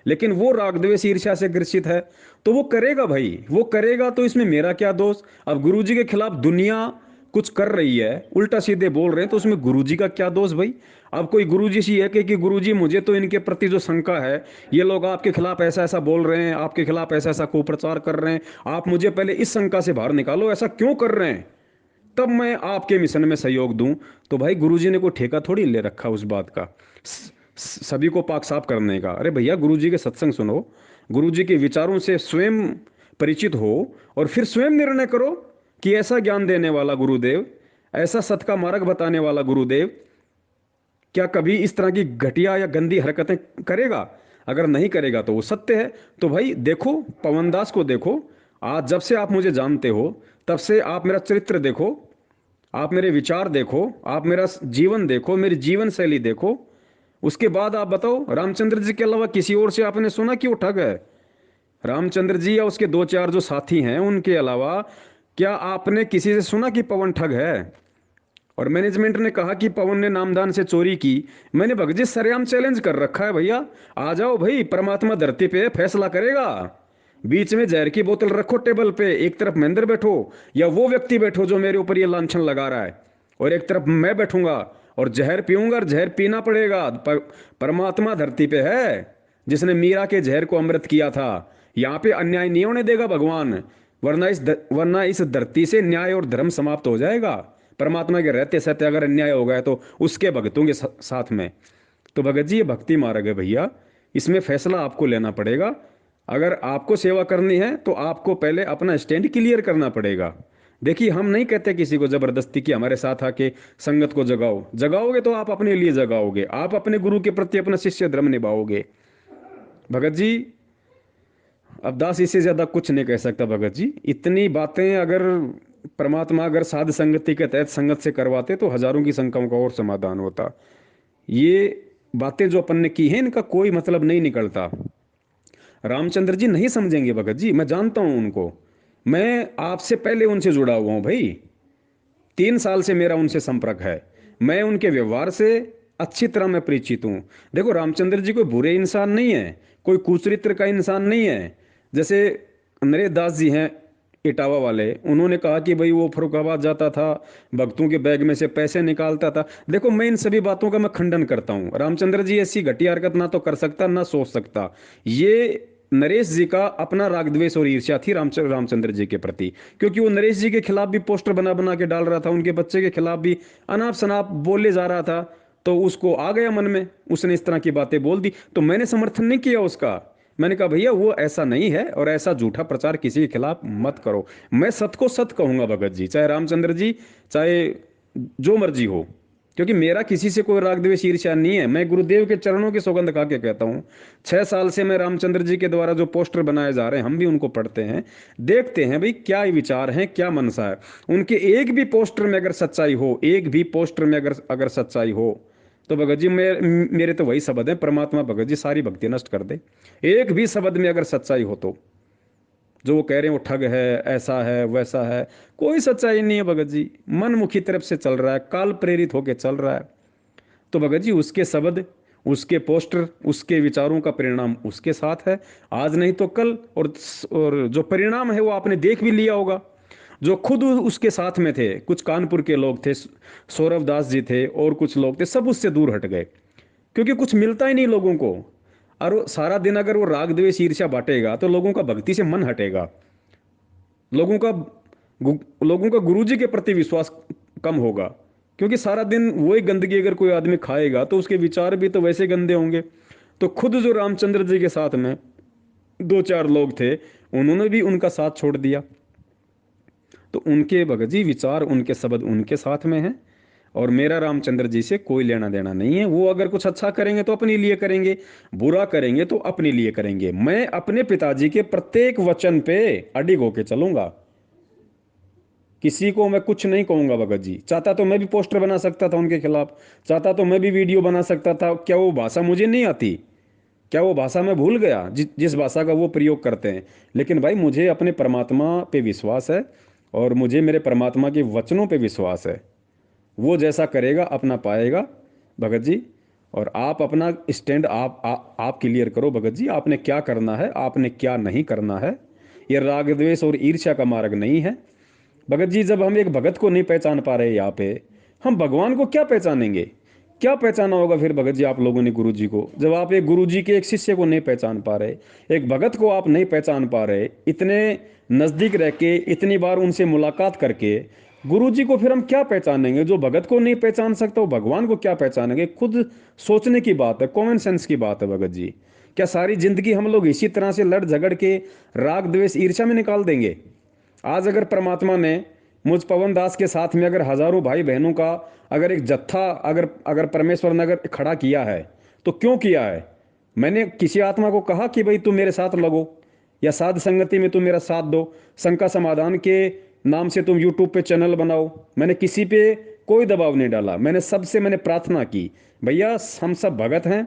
लेकिन वो राग द्वेष ईर्ष्या से ग्रसित है तो वो करेगा भाई, वो करेगा, तो इसमें मेरा क्या दोष? अब गुरुजी के खिलाफ दुनिया कुछ कर रही है, उल्टा सीधे बोल रहे हैं, तो उसमें गुरुजी का क्या दोष भाई? अब कोई गुरुजी से ये कि गुरुजी मुझे तो इनके प्रति जो शंका है, ये लोग आपके खिलाफ ऐसा ऐसा बोल रहे हैं, आपके खिलाफ ऐसा ऐसा कुप्रचार कर रहे हैं, आप मुझे पहले इस शंका से बाहर निकालो, ऐसा क्यों कर रहे हैं, तब मैं आपके मिशन में सहयोग दूं। तो भाई गुरुजी ने कोई ठेका थोड़ी ले रखा उस बात का सभी को पाक साफ करने का। अरे भैया, गुरुजी के सत्संग सुनो, गुरुजी के विचारों से स्वयं परिचित हो और फिर स्वयं निर्णय करो कि ऐसा ज्ञान देने वाला गुरुदेव ऐसा सत का मार्ग बताने वाला गुरुदेव क्या कभी इस तरह की घटिया या गंदी हरकतें करेगा? अगर नहीं करेगा तो वो सत्य है। तो भाई देखो, पवनदास को देखो, आज जब से आप मुझे जानते हो तब से आप मेरा चरित्र देखो, आप मेरे विचार देखो, आप मेरा जीवन देखो, मेरी जीवन शैली देखो। उसके बाद आप बताओ, रामचंद्र जी के अलावा किसी और से आपने सुना कि वो ठग है? रामचंद्र जी या उसके दो चार जो साथी हैं उनके अलावा क्या आपने किसी से सुना कि पवन ठग है? और मैनेजमेंट ने कहा कि पवन ने नामदान से चोरी की। मैंने भगत जी सरेआम चैलेंज कर रखा है, भैया आ जाओ भाई, परमात्मा धरती पे फैसला करेगा। बीच में जहर की बोतल रखो टेबल पे, एक तरफ महेंद्र बैठो या वो व्यक्ति बैठो जो मेरे ऊपर ये लांछन लगा रहा है, और एक तरफ मैं बैठूंगा और जहर पीऊंगा, और जहर पीना पड़ेगा। परमात्मा धरती पे है जिसने मीरा के जहर को अमृत किया था। यहाँ पे अन्याय नहीं होने देगा भगवान, वरना इस धरती से न्याय और धर्म समाप्त हो जाएगा। परमात्मा के रहते सत्य अगर अन्याय हो गया तो उसके भक्तों के साथ में। तो भगत जी ये भक्ति मार्ग है भैया, इसमें फैसला आपको लेना पड़ेगा। अगर आपको सेवा करनी है तो आपको पहले अपना स्टैंड क्लियर करना पड़ेगा। देखिए, हम नहीं कहते किसी को जबरदस्ती कि हमारे साथ आके संगत को जगाओ। जगाओगे तो आप अपने लिए जगाओगे, आप अपने गुरु के प्रति अपना शिष्य धर्म निभाओगे। भगत जी अब दास इससे ज्यादा कुछ नहीं कह सकता। भगत जी इतनी बातें अगर परमात्मा अगर साध संगति के तहत संगत से करवाते तो हजारों की संख्याओं का और समाधान होता। ये बातें जो अपन ने की हैं इनका कोई मतलब नहीं निकलता। रामचंद्र जी नहीं समझेंगे भगत जी, मैं जानता हूं उनको। मैं आपसे पहले उनसे जुड़ा हुआ हूं भाई, 3 साल से मेरा उनसे संपर्क है। मैं उनके व्यवहार से अच्छी तरह मैं परिचित हूं। देखो, रामचंद्र जी कोई बुरे इंसान नहीं है, कोई कुचरित्र का इंसान नहीं है। जैसे नरेश दास जी हैं इटावा वाले, उन्होंने कहा कि भाई वो फरुखाबाद जाता था, भक्तों के बैग में से पैसे निकालता था। देखो, मैं इन सभी बातों का मैं खंडन करता हूं। रामचंद्र जी ऐसी घटिया हरकत ना तो कर सकता ना सोच सकता। ये नरेश जी का अपना राग द्वेष और ईर्ष्या थी रामचंद्र जी के प्रति, क्योंकि वो नरेश जी के खिलाफ भी पोस्टर बना बना के डाल रहा था, उनके बच्चे के खिलाफ भी अनाप शनाप बोले जा रहा था। तो उसको आ गया मन में, उसने इस तरह की बातें बोल दी, तो मैंने समर्थन नहीं किया उसका। मैंने कहा भैया वो ऐसा नहीं है, और ऐसा झूठा प्रचार किसी के खिलाफ मत करो। मैं सत को सत कहूंगा भगत जी, चाहे रामचंद्र जी, चाहे जो मर्जी हो, क्योंकि मेरा किसी से कोई राग द्वेष ईर्ष्या नहीं है। मैं गुरुदेव के चरणों की सौगंध खा के कहता हूँ, 6 साल से मैं रामचंद्र जी के द्वारा जो पोस्टर बनाए जा रहे हैं हम भी उनको पढ़ते हैं, देखते हैं भाई क्या विचार हैं, क्या मनसा है उनके। एक भी पोस्टर में अगर सच्चाई हो, एक भी पोस्टर में अगर अगर सच्चाई हो तो भगत जी मेरे तो वही शब्द है, परमात्मा भगत जी सारी भक्ति नष्ट कर दे। एक भी शब्द में अगर सच्चाई हो तो जो वो कह रहे हैं वो ठग है, ऐसा है वैसा है, कोई सच्चाई नहीं है भगत जी। मनमुखी तरफ से चल रहा है, काल प्रेरित होके चल रहा है। तो भगत जी उसके शब्द, उसके पोस्टर, उसके विचारों का परिणाम उसके साथ है, आज नहीं तो कल। और जो परिणाम है वो आपने देख भी लिया होगा। जो खुद उसके साथ में थे, कुछ कानपुर के लोग थे, सौरभ दास जी थे और कुछ लोग थे, सब उससे दूर हट गए, क्योंकि कुछ मिलता ही नहीं लोगों को। और वो सारा दिन अगर वो राग द्वेष ईर्ष्या बांटेगा तो लोगों का भक्ति से मन हटेगा, लोगों का लोगों का गुरुजी के प्रति विश्वास कम होगा। क्योंकि सारा दिन वही गंदगी अगर कोई आदमी खाएगा तो उसके विचार भी तो वैसे गंदे होंगे। तो खुद जो रामचंद्र जी के साथ में दो चार लोग थे, उन्होंने भी उनका साथ छोड़ दिया। तो उनके भगत जी विचार, उनके शब्द उनके साथ में हैं, और मेरा रामचंद्र जी से कोई लेना देना नहीं है। वो अगर कुछ अच्छा करेंगे तो अपने लिए करेंगे, बुरा करेंगे तो अपने लिए करेंगे। मैं अपने पिताजी के प्रत्येक वचन पे अडिग होके चलूंगा, किसी को मैं कुछ नहीं कहूंगा भगत जी। चाहता तो मैं भी पोस्टर बना सकता था उनके खिलाफ, चाहता तो मैं भी वीडियो बना सकता था। क्या वो भाषा मुझे नहीं आती? क्या वो भाषा मैं भूल गया जिस भाषा का वो प्रयोग करते हैं? लेकिन भाई मुझे अपने परमात्मा पे विश्वास है, और मुझे मेरे परमात्मा के वचनों पे विश्वास है। वो जैसा करेगा अपना पाएगा भगत जी। और आप अपना स्टैंड आप क्लियर करो भगत जी, आपने क्या करना है, आपने क्या नहीं करना है। ये राग द्वेष और ईर्ष्या का मार्ग नहीं है भगत जी। जब हम एक भगत को नहीं पहचान पा रहे यहाँ पे, हम भगवान को क्या पहचानेंगे? क्या पहचाना होगा फिर भगत जी आप लोगों ने गुरु जी को, जब आप एक गुरु जी के एक शिष्य को नहीं पहचान पा रहे, एक भगत को आप नहीं पहचान पा रहे, इतने नजदीक रह के, इतनी बार उनसे मुलाकात करके गुरु जी को फिर हम क्या पहचानेंगे? जो भगत को नहीं पहचान सकता वो भगवान को क्या पहचानेंगे? खुद सोचने की बात है, कॉमन सेंस की बात है भगत जी। क्या सारी जिंदगी हम लोग इसी तरह से लड़ झगड़ के राग द्वेष ईर्ष्या में निकाल देंगे? आज अगर परमात्मा ने मुझ पवन दास के साथ में अगर हजारों भाई बहनों का अगर एक जत्था अगर अगर परमेश्वर ने अगर खड़ा किया है तो क्यों किया है? मैंने किसी आत्मा को कहा कि भाई तुम मेरे साथ लगो या साध संगति में तुम मेरा साथ दो, शंका समाधान के नाम से तुम यूट्यूब पे चैनल बनाओ। मैंने किसी पे कोई दबाव नहीं डाला। मैंने प्रार्थना की, भैया हम सब भगत हैं।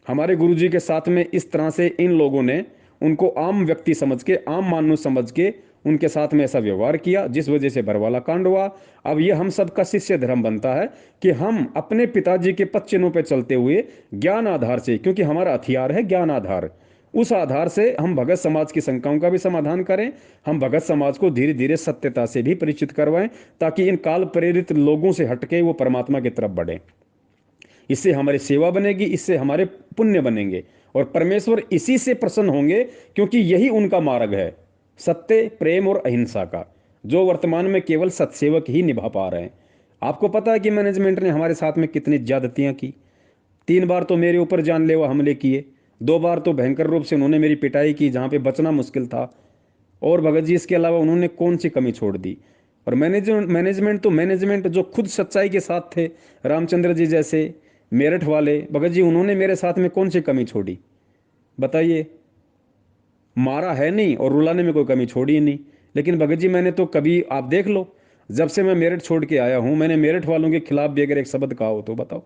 हमारे गुरुजी के साथ में इस तरह से इन लोगों ने उनको आम व्यक्ति समझ के, आम मानुष समझ के उनके साथ में ऐसा व्यवहार किया, जिस वजह से बरवाला कांड हुआ। अब ये हम सब का शिष्य धर्म बनता है कि हम अपने पिताजी के पद चिन्हों पर चलते हुए ज्ञान आधार से, क्योंकि हमारा हथियार है ज्ञान आधार, उस आधार से हम भगत समाज की शंकाओं का भी समाधान करें। हम भगत समाज को धीरे धीरे सत्यता से भी परिचित करवाएं, ताकि इन काल प्रेरित लोगों से हटके वो परमात्मा की तरफ बढ़े। इससे हमारी सेवा बनेगी, इससे हमारे पुण्य बनेंगे और परमेश्वर इसी से प्रसन्न होंगे, क्योंकि यही उनका मार्ग है, सत्य, प्रेम और अहिंसा का, जो वर्तमान में केवल सत्सेवक ही निभा पा रहे हैं। आपको पता है कि मैनेजमेंट ने हमारे साथ में कितनी ज्यादतियां की। 3 बार तो मेरे ऊपर जानलेवा हमले किए, 2 बार तो भयंकर रूप से उन्होंने मेरी पिटाई की, जहां पे बचना मुश्किल था। और भगत जी इसके अलावा उन्होंने कौन सी कमी छोड़ दी? और मैनेजमेंट जो खुद सच्चाई के साथ थे, रामचंद्र जी जैसे मेरठ वाले भगत जी, उन्होंने मेरे साथ में कौन सी कमी छोड़ी बताइए? मारा है नहीं और रुलाने में कोई कमी छोड़ी ही नहीं। लेकिन भगत जी मैंने तो कभी, आप देख लो, जब से मैं मेरठ छोड़ के आया हूं, मैंने मेरठ वालों के खिलाफ भी अगर एक शब्द कहा हो तो बताओ,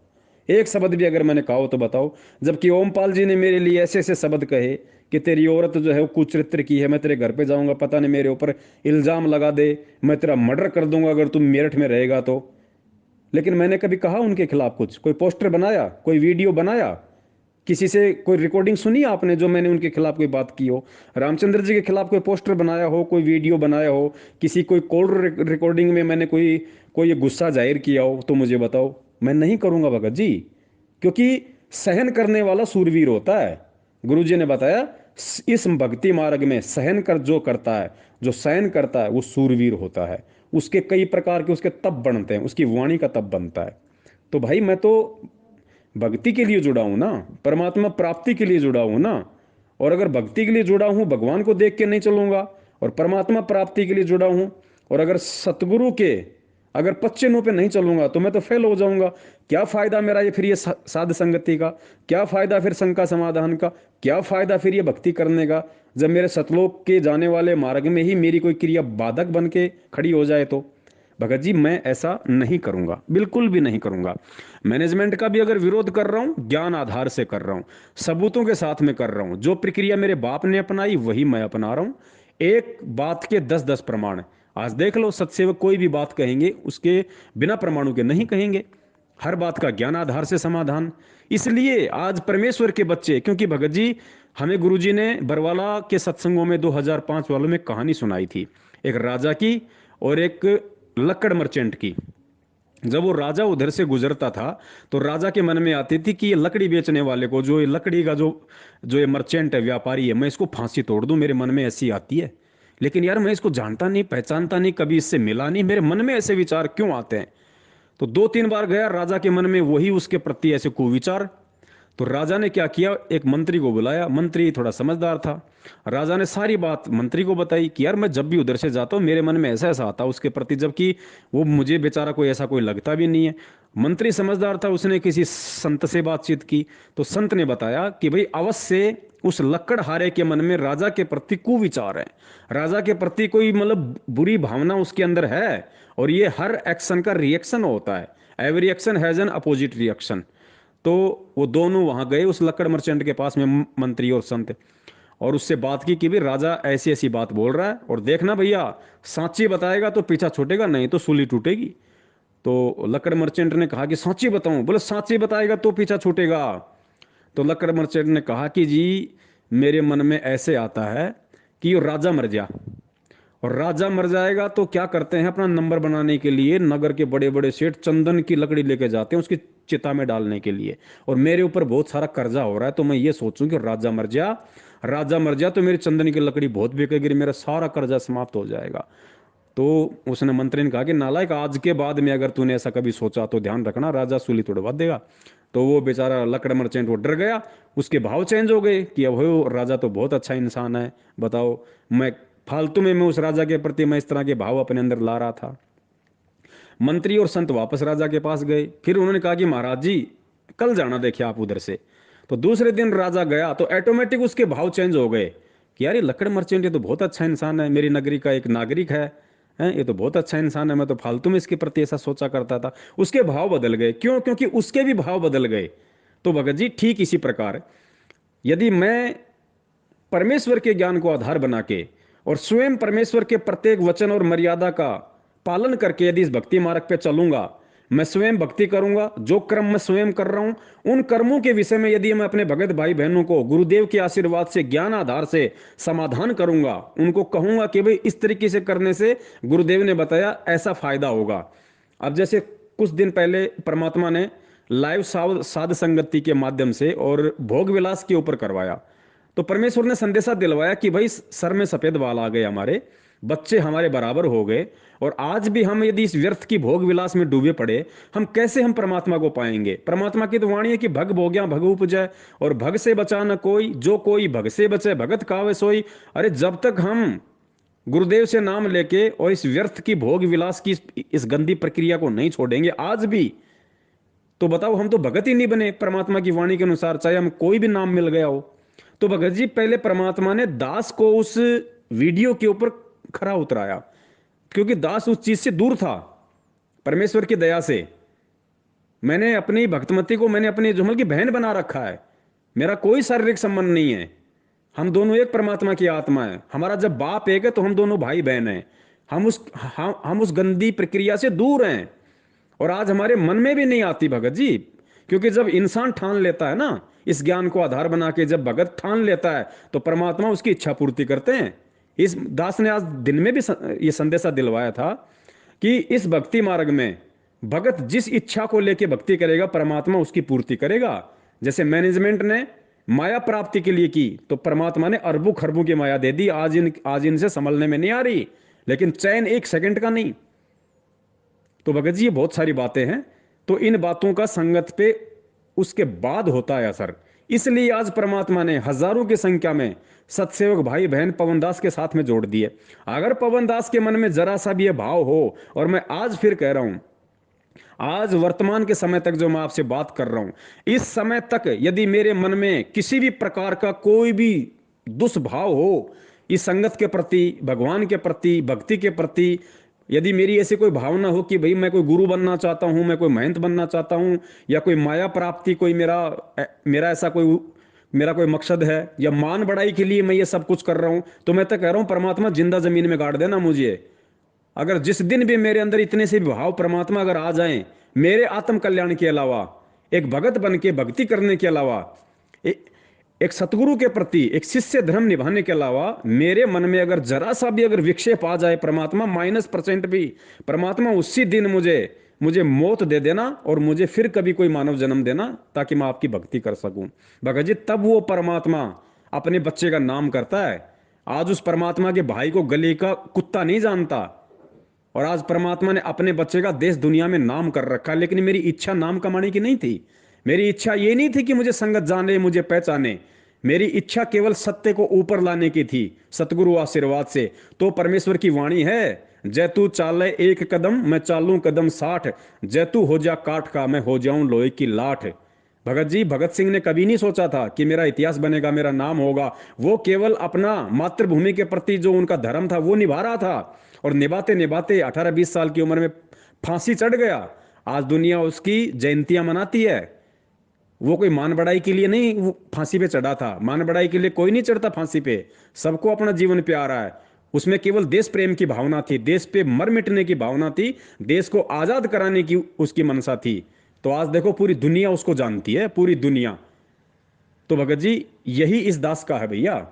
एक शब्द भी अगर मैंने कहा हो तो बताओ। जबकि ओमपाल जी ने मेरे लिए ऐसे ऐसे शब्द कहे कि तेरी औरत जो है वो कुचरित्र की है, मैं तेरे घर पे जाऊंगा, पता नहीं मेरे ऊपर इल्जाम लगा दे, मैं तेरा मर्डर कर दूंगा अगर तुम मेरठ में रहेगा तो। लेकिन मैंने कभी कहा उनके खिलाफ कुछ? कोई पोस्टर बनाया, कोई वीडियो बनाया, किसी से कोई रिकॉर्डिंग सुनी आपने जो मैंने उनके खिलाफ कोई बात की हो? रामचंद्र जी के खिलाफ कोई पोस्टर बनाया हो, कोई वीडियो बनाया हो, किसी कोई कॉल रिकॉर्डिंग में मैंने कोई कोई गुस्सा जाहिर किया हो तो मुझे बताओ। मैं नहीं करूंगा भगत जी, क्योंकि सहन करने वाला सूरवीर होता है। गुरु जी ने बताया इस भक्ति मार्ग में सहन कर जो करता है, जो सहन करता है वो सूरवीर होता है। उसके कई प्रकार के उसके तप बनते हैं, उसकी वाणी का तप बनता है। तो भाई मैं तो भक्ति के लिए जुड़ा हूं ना, परमात्मा प्राप्ति के लिए जुड़ा हूं ना। और अगर भक्ति के लिए जुड़ा हूं, भगवान को देख के नहीं चलूंगा, और परमात्मा प्राप्ति के लिए जुड़ा हूं, और अगर सतगुरु के अगर पच्चीनों पे नहीं चलूंगा तो मैं तो फेल हो जाऊंगा। क्या फायदा मेरा ये फिर ये साध संगति का? क्या फायदा फिर शंका समाधान का? क्या फायदा फिर ये भक्ति करने का, जब मेरे सतलोक के जाने वाले मार्ग में ही मेरी कोई क्रिया बाधक बन के खड़ी हो जाए तो? भगत जी मैं ऐसा नहीं करूंगा, बिल्कुल भी नहीं करूंगा। मैनेजमेंट का भी अगर विरोध कर रहा हूं, ज्ञान आधार से कर रहा हूं, सबूतों के साथ में कर रहा हूं। जो प्रक्रिया मेरे बाप ने अपनाई वही मैं अपना रहा हूं। एक बात के 10-10 प्रमाण। आज देख लो, सत्सेवक कोई भी बात कहेंगे उसके बिना प्रमाणों के नहीं कहेंगे, हर बात का ज्ञान आधार से समाधान। इसलिए आज परमेश्वर के बच्चे, क्योंकि भगत जी हमें गुरुजी ने बरवाला के सत्संगों में 2005 वालों में कहानी सुनाई थी, एक राजा की और एक लक्कड़ मर्चेंट की। जब वो राजा उधर से गुजरता था तो राजा के मन में आती थी कि ये लकड़ी बेचने वाले को, जो ये लकड़ी का जो जो ये मर्चेंट है, व्यापारी है, मैं इसको फांसी तोड़ दूं, मेरे मन में ऐसी आती है। लेकिन यार मैं इसको जानता नहीं, पहचानता नहीं, कभी इससे मिला नहीं, मेरे मन में ऐसे विचार क्यों आते हैं? तो 2-3 बार गया, राजा के मन में वही उसके प्रति ऐसे कुविचार। तो राजा ने क्या किया, एक मंत्री को बुलाया। मंत्री थोड़ा समझदार था। राजा ने सारी बात मंत्री को बताई कि यार मैं जब भी उधर से जाता हूँ मेरे मन में ऐसा ऐसा आता उसके प्रति, जबकि वो मुझे बेचारा कोई ऐसा कोई लगता भी नहीं है। मंत्री समझदार था, उसने किसी संत से बातचीत की तो संत ने बताया कि भाई अवश्य उस लकड़हारे के मन में राजा के प्रति कुविचार है, राजा के प्रति कोई मतलब बुरी भावना उसके अंदर है। और ये हर एक्शन का रिएक्शन होता है, every action has an opposite reaction. तो वो दोनों वहां गए उस लक्कड़ मर्चेंट के पास में, मंत्री और संत, और उससे बात की कि भी राजा ऐसी ऐसी बात बोल रहा है, और देखना भैया सांची बताएगा तो पीछा छूटेगा, नहीं तो सूली टूटेगी। तो लक्कड़ मर्चेंट ने कहा कि सांची बताऊं? बोले सांची बताएगा तो पीछा छूटेगा। तो लक्कड़ मर्चेंट ने कहा कि जी मेरे मन में ऐसे आता है कि ये राजा मर जा, और राजा मर जाएगा तो क्या करते हैं, अपना नंबर बनाने के लिए नगर के बड़े बड़े सेठ चंदन की लकड़ी लेके जाते हैं उसकी चिता में डालने के लिए। और मेरे ऊपर बहुत सारा कर्जा हो रहा है, तो मैं ये सोचूं कि राजा मर जा, राजा मर जा तो मेरी चंदन की लकड़ी बहुत बिकेगी, मेरा सारा कर्जा समाप्त हो जाएगा। तो उसने मंत्री ने कहा कि नालायक, आज के बाद में अगर तूने ऐसा कभी सोचा तो ध्यान रखना राजा सूली तोड़वा देगा। तो वो बेचारा लकड़ मर्चेंट वो डर गया, उसके भाव चेंज हो गए कि अब वो राजा तो बहुत अच्छा इंसान है, बताओ मैं फालतू में मैं उस राजा के प्रति मैं इस तरह के भाव अपने अंदर ला रहा था। मंत्री और संत वापस राजा के पास गए। फिर उन्होंने कहा कि महाराज जी कल जाना, देखिए आप उधर से। तो दूसरे दिन राजा गया तो ऑटोमेटिक उसके भाव चेंज हो गए कि यार ये लकड़ मर्चेंट ये तो बहुत अच्छा इंसान है, मेरी नगरी का एक नागरिक है, हैं ये तो बहुत अच्छा इंसान है, मैं तो फालतू में इसके प्रति ऐसा सोचा करता था। उसके भाव बदल गए। क्यों? क्योंकि उसके भी भाव बदल गए। तो भगत जी ठीक इसी प्रकार यदि मैं परमेश्वर के ज्ञान को आधार बना के और स्वयं परमेश्वर के प्रत्येक वचन और मर्यादा का पालन करके यदि इस भक्ति मार्ग पे चलूंगा, मैं स्वयं भक्ति करूंगा, जो कर्म मैं स्वयं कर रहा हूं उन कर्मों के विषय में यदि मैं अपने भगत भाई बहनों को गुरुदेव के आशीर्वाद से ज्ञान आधार से समाधान करूंगा, उनको कहूंगा कि भाई इस तरीके से करने से गुरुदेव ने बताया ऐसा फायदा होगा। अब जैसे कुछ दिन पहले परमात्मा ने लाइव साध संगति के माध्यम से और भोग विलास के ऊपर करवाया, तो परमेश्वर ने संदेशा दिलवाया कि भाई सर में सफेद बाल आ गए, हमारे बच्चे हमारे बराबर हो गए, और आज भी हम यदि इस व्यर्थ की भोग विलास में डूबे पड़े, हम परमात्मा को पाएंगे। परमात्मा की तो वाणी है कि भग भोग्या भग उपजय, और भग से बचा न कोई, जो कोई भग से बचे भगत कावे सोई। अरे जब तक हम गुरुदेव से नाम लेके और इस व्यर्थ की भोग विलास की इस गंदी प्रक्रिया को नहीं छोड़ेंगे आज भी, तो बताओ हम तो भगत ही नहीं बने परमात्मा की वाणी के अनुसार, चाहे हम कोई भी नाम मिल गया हो। तो भगत जी पहले परमात्मा ने दास को उस वीडियो के ऊपर खरा उतराया, क्योंकि दास उस चीज से दूर था। परमेश्वर की दया से मैंने अपनी भक्तमती को मैंने अपनी जुमल की बहन बना रखा है। मेरा कोई शारीरिक संबंध नहीं है, हम दोनों एक परमात्मा की आत्मा है। हमारा जब बाप एक है तो हम दोनों भाई बहन हैं। हम उस गंदी प्रक्रिया से दूर हैं, और आज हमारे मन में भी नहीं आती भगत जी। क्योंकि जब इंसान ठान लेता है ना, इस ज्ञान को आधार बना के जब भगत ठान लेता है तो परमात्मा उसकी इच्छा पूर्ति करते हैं। इस दास ने आज दिन में भी ये संदेशा दिलवाया था कि इस भक्ति मार्ग में भगत जिस इच्छा को लेके भक्ति करेगा परमात्मा उसकी पूर्ति करेगा। जैसे मैनेजमेंट ने माया प्राप्ति के लिए की तो परमात्मा ने अरबों खरबों की माया दे दी, आज इनसे संभलने में नहीं आ रही, लेकिन चैन एक सेकंड का नहीं। तो भगत जी ये बहुत सारी बातें हैं, तो इन बातों का संगत पे उसके बाद होता है असर। इसलिए आज परमात्मा ने हजारों की संख्या में सत्सेवक भाई बहन पवनदास के साथ में जोड़ दिए। अगर पवनदास के मन में जरा सा भी ये भाव हो, और मैं आज फिर कह रहा हूं, आज वर्तमान के समय तक जो मैं आपसे बात कर रहा हूं, इस समय तक यदि मेरे मन में किसी भी प्रकार का कोई भी दुष्भाव हो इस संगत के प्रति, भगवान के प्रति, भक्ति के प्रति, यदि मेरी ऐसी कोई भावना हो कि भाई मैं कोई गुरु बनना चाहता हूं, मैं कोई महंत बनना चाहता हूं, या कोई माया प्राप्ति कोई मेरा ऐसा कोई मेरा कोई मकसद है, या मान बढ़ाई के लिए मैं ये सब कुछ कर रहा हूं, तो मैं तो कह रहा हूं परमात्मा जिंदा जमीन में गाड़ देना मुझे। अगर जिस दिन भी मेरे अंदर इतने से भाव परमात्मा अगर आ जाएं, मेरे आत्म कल्याण के अलावा, एक भगत बन के भक्ति करने के अलावा, एक सतगुरु के प्रति एक शिष्य धर्म निभाने के अलावा मेरे मन में अगर जरा सा भी अगर विक्षेप आ जाए, परमात्मा -% भी, परमात्मा उसी दिन मुझे मौत दे देना और मुझे फिर कभी कोई मानव जन्म देना, ताकि मैं आपकी भक्ति कर सकूं। भगत जी तब वो परमात्मा अपने बच्चे का नाम करता है। आज उस परमात्मा के भाई को गली का कुत्ता नहीं जानता, और आज परमात्मा ने अपने बच्चे का देश दुनिया में नाम कर रखा। लेकिन मेरी इच्छा नाम कमाने की नहीं थी, मेरी इच्छा ये नहीं थी कि मुझे संगत जाने, मुझे पहचाने। मेरी इच्छा केवल सत्य को ऊपर लाने की थी, सतगुरु आशीर्वाद से। तो परमेश्वर की वाणी है, जय तू चाले एक कदम मैं चालूं कदम 60, जय तू हो जा काठ का मैं हो जाऊं लोहे की लाठ। भगत जी, भगत सिंह ने कभी नहीं सोचा था कि मेरा इतिहास बनेगा, मेरा नाम होगा। वो केवल अपना मातृभूमि के प्रति जो उनका धर्म था वो निभा रहा था, और निभाते निभाते 18-20 साल की उम्र में फांसी चढ़ गया। आज दुनिया उसकी जयंतियां मनाती है। वो कोई मान बढ़ाई के लिए नहीं वो फांसी पे चढ़ा था, मान बढ़ाई के लिए कोई नहीं चढ़ता फांसी पे। सबको अपना जीवन प्यारा है, उसमें केवल देश प्रेम की भावना थी, देश पे मर मिटने की भावना थी, देश को आजाद कराने की उसकी मनसा थी। तो आज देखो पूरी दुनिया उसको जानती है, पूरी दुनिया। तो भगत जी यही इस दास का है भैया।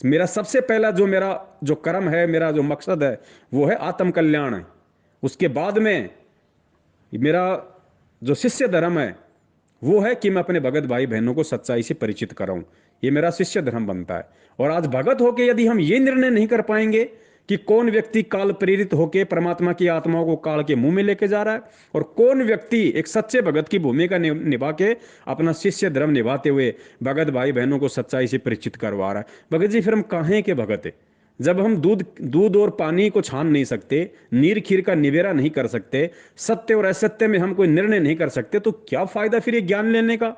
मेरा सबसे पहला मेरा जो कर्म है, मेरा जो मकसद है वो है आत्म कल्याण है। उसके बाद में मेरा जो शिष्य धर्म है वो है कि मैं अपने भगत भाई बहनों को सच्चाई से परिचित कराऊं। ये मेरा शिष्य धर्म बनता है। और आज भगत होके यदि हम ये निर्णय नहीं कर पाएंगे कि कौन व्यक्ति काल प्रेरित होके परमात्मा की आत्माओं को काल के मुंह में लेके जा रहा है, और कौन व्यक्ति एक सच्चे भगत की भूमिका निभा के अपना शिष्य धर्म निभाते हुए भगत भाई बहनों को सच्चाई से परिचित करवा रहा है, भगत जी फिर हम काहे के भगत है। जब हम दूध दूध और पानी को छान नहीं सकते, नीर खीर का निबेरा नहीं कर सकते, सत्य और असत्य में हम कोई निर्णय नहीं कर सकते, तो क्या फायदा फिर ये ज्ञान लेने का?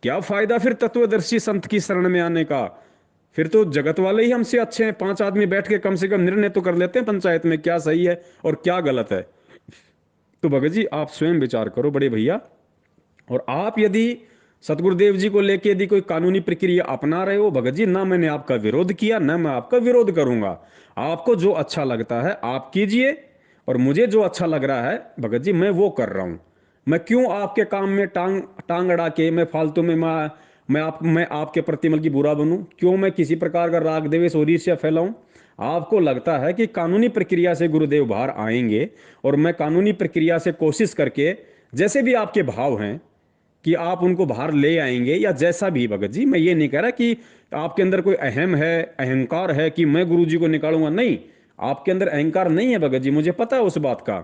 क्या फायदा फिर तत्वदर्शी संत की शरण में आने का? फिर तो जगत वाले ही हमसे अच्छे हैं। 5 आदमी बैठ के कम से कम निर्णय तो कर लेते हैं पंचायत में, क्या सही है और क्या गलत है। तो भगत जी आप स्वयं विचार करो बड़े भैया। और आप यदि सतगुरुदेव जी को लेके यदि कोई कानूनी प्रक्रिया अपना रहे हो भगत जी, ना मैंने आपका विरोध किया ना मैं आपका विरोध करूंगा। आपको जो अच्छा लगता है आप कीजिए, और मुझे जो अच्छा लग रहा है भगत जी मैं वो कर रहा हूं। मैं क्यों आपके काम में टांग टांग अड़ा के मैं फालतू में मैं आपके प्रति मतलब की बुरा बनूं? क्यों मैं किसी प्रकार का राग द्वेष और ईर्ष्या फैलाऊं? आपको लगता है कि कानूनी प्रक्रिया से गुरुदेव बाहर आएंगे, और मैं कानूनी प्रक्रिया से कोशिश करके जैसे भी आपके भाव हैं कि आप उनको बाहर ले आएंगे, या जैसा भी भगत जी, मैं ये नहीं कह रहा कि आपके अंदर कोई अहम है, अहंकार है कि मैं गुरु जी को निकालूंगा, नहीं। आपके अंदर अहंकार नहीं है भगत जी, मुझे पता है उस बात का।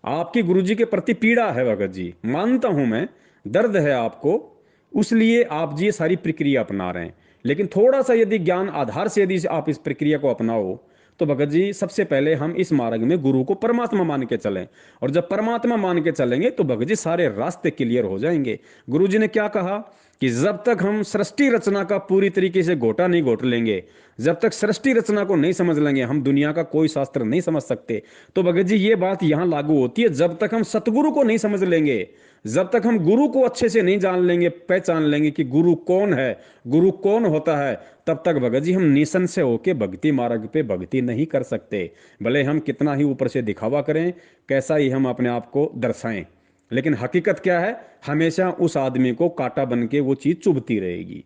आपकी गुरु जी के प्रति पीड़ा है भगत जी, मानता हूं मैं, दर्द है आपको, उसलिए आप जी ये सारी प्रक्रिया अपना रहे हैं। लेकिन थोड़ा सा यदि ज्ञान आधार से यदि आप इस प्रक्रिया को अपनाओ, तो भगत जी सबसे पहले हम इस मार्ग में गुरु को परमात्मा मान के चलें। और जब परमात्मा मान के चलेंगे तो भगत जी सारे रास्ते क्लियर हो जाएंगे। गुरु जी ने क्या कहा कि जब तक हम सृष्टि रचना का पूरी तरीके से घोटा नहीं घोट लेंगे, जब तक सृष्टि रचना को नहीं समझ लेंगे, हम दुनिया का कोई शास्त्र नहीं समझ सकते। तो भगत जी ये बात यहां लागू होती है, जब तक हम सतगुरु को नहीं समझ लेंगे, जब तक हम गुरु को अच्छे से नहीं जान लेंगे, पहचान लेंगे कि गुरु कौन है, गुरु कौन होता है, तब तक भगत जी हम निशन से होके भक्ति मार्ग पे भक्ति नहीं कर सकते। भले हम कितना ही ऊपर से दिखावा करें, कैसा ही हम अपने आप को दर्शाएं, लेकिन हकीकत क्या है, हमेशा उस आदमी को कांटा बन के वो चीज चुभती रहेगी।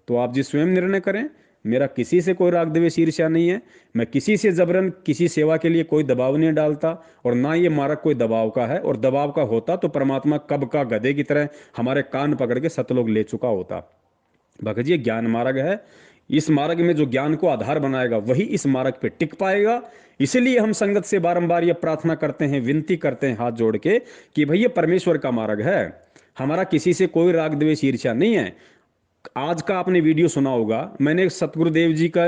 तो आप जी स्वयं निर्णय करें। मेरा किसी से कोई राग द्वेष ईर्ष्या नहीं है। मैं किसी से जबरन किसी सेवा के लिए कोई दबाव नहीं डालता, और ना ये मार्ग कोई दबाव का है। और दबाव का होता तो परमात्मा कब का गधे की तरह हमारे कान पकड़ के सतलोक ले चुका होता। भगत जी ये ज्ञान मार्ग है। इस मार्ग में जो ज्ञान को आधार बनाएगा वही इस मार्ग पे टिक पाएगा। इसीलिए हम संगत से बारंबार ये प्रार्थना करते हैं, विनती करते हैं हाथ जोड़ के कि भैया परमेश्वर का मार्ग है, हमारा किसी से कोई राग द्वेष ईर्ष्या नहीं है। आज का आपने वीडियो सुना होगा, मैंने सतगुरुदेव जी का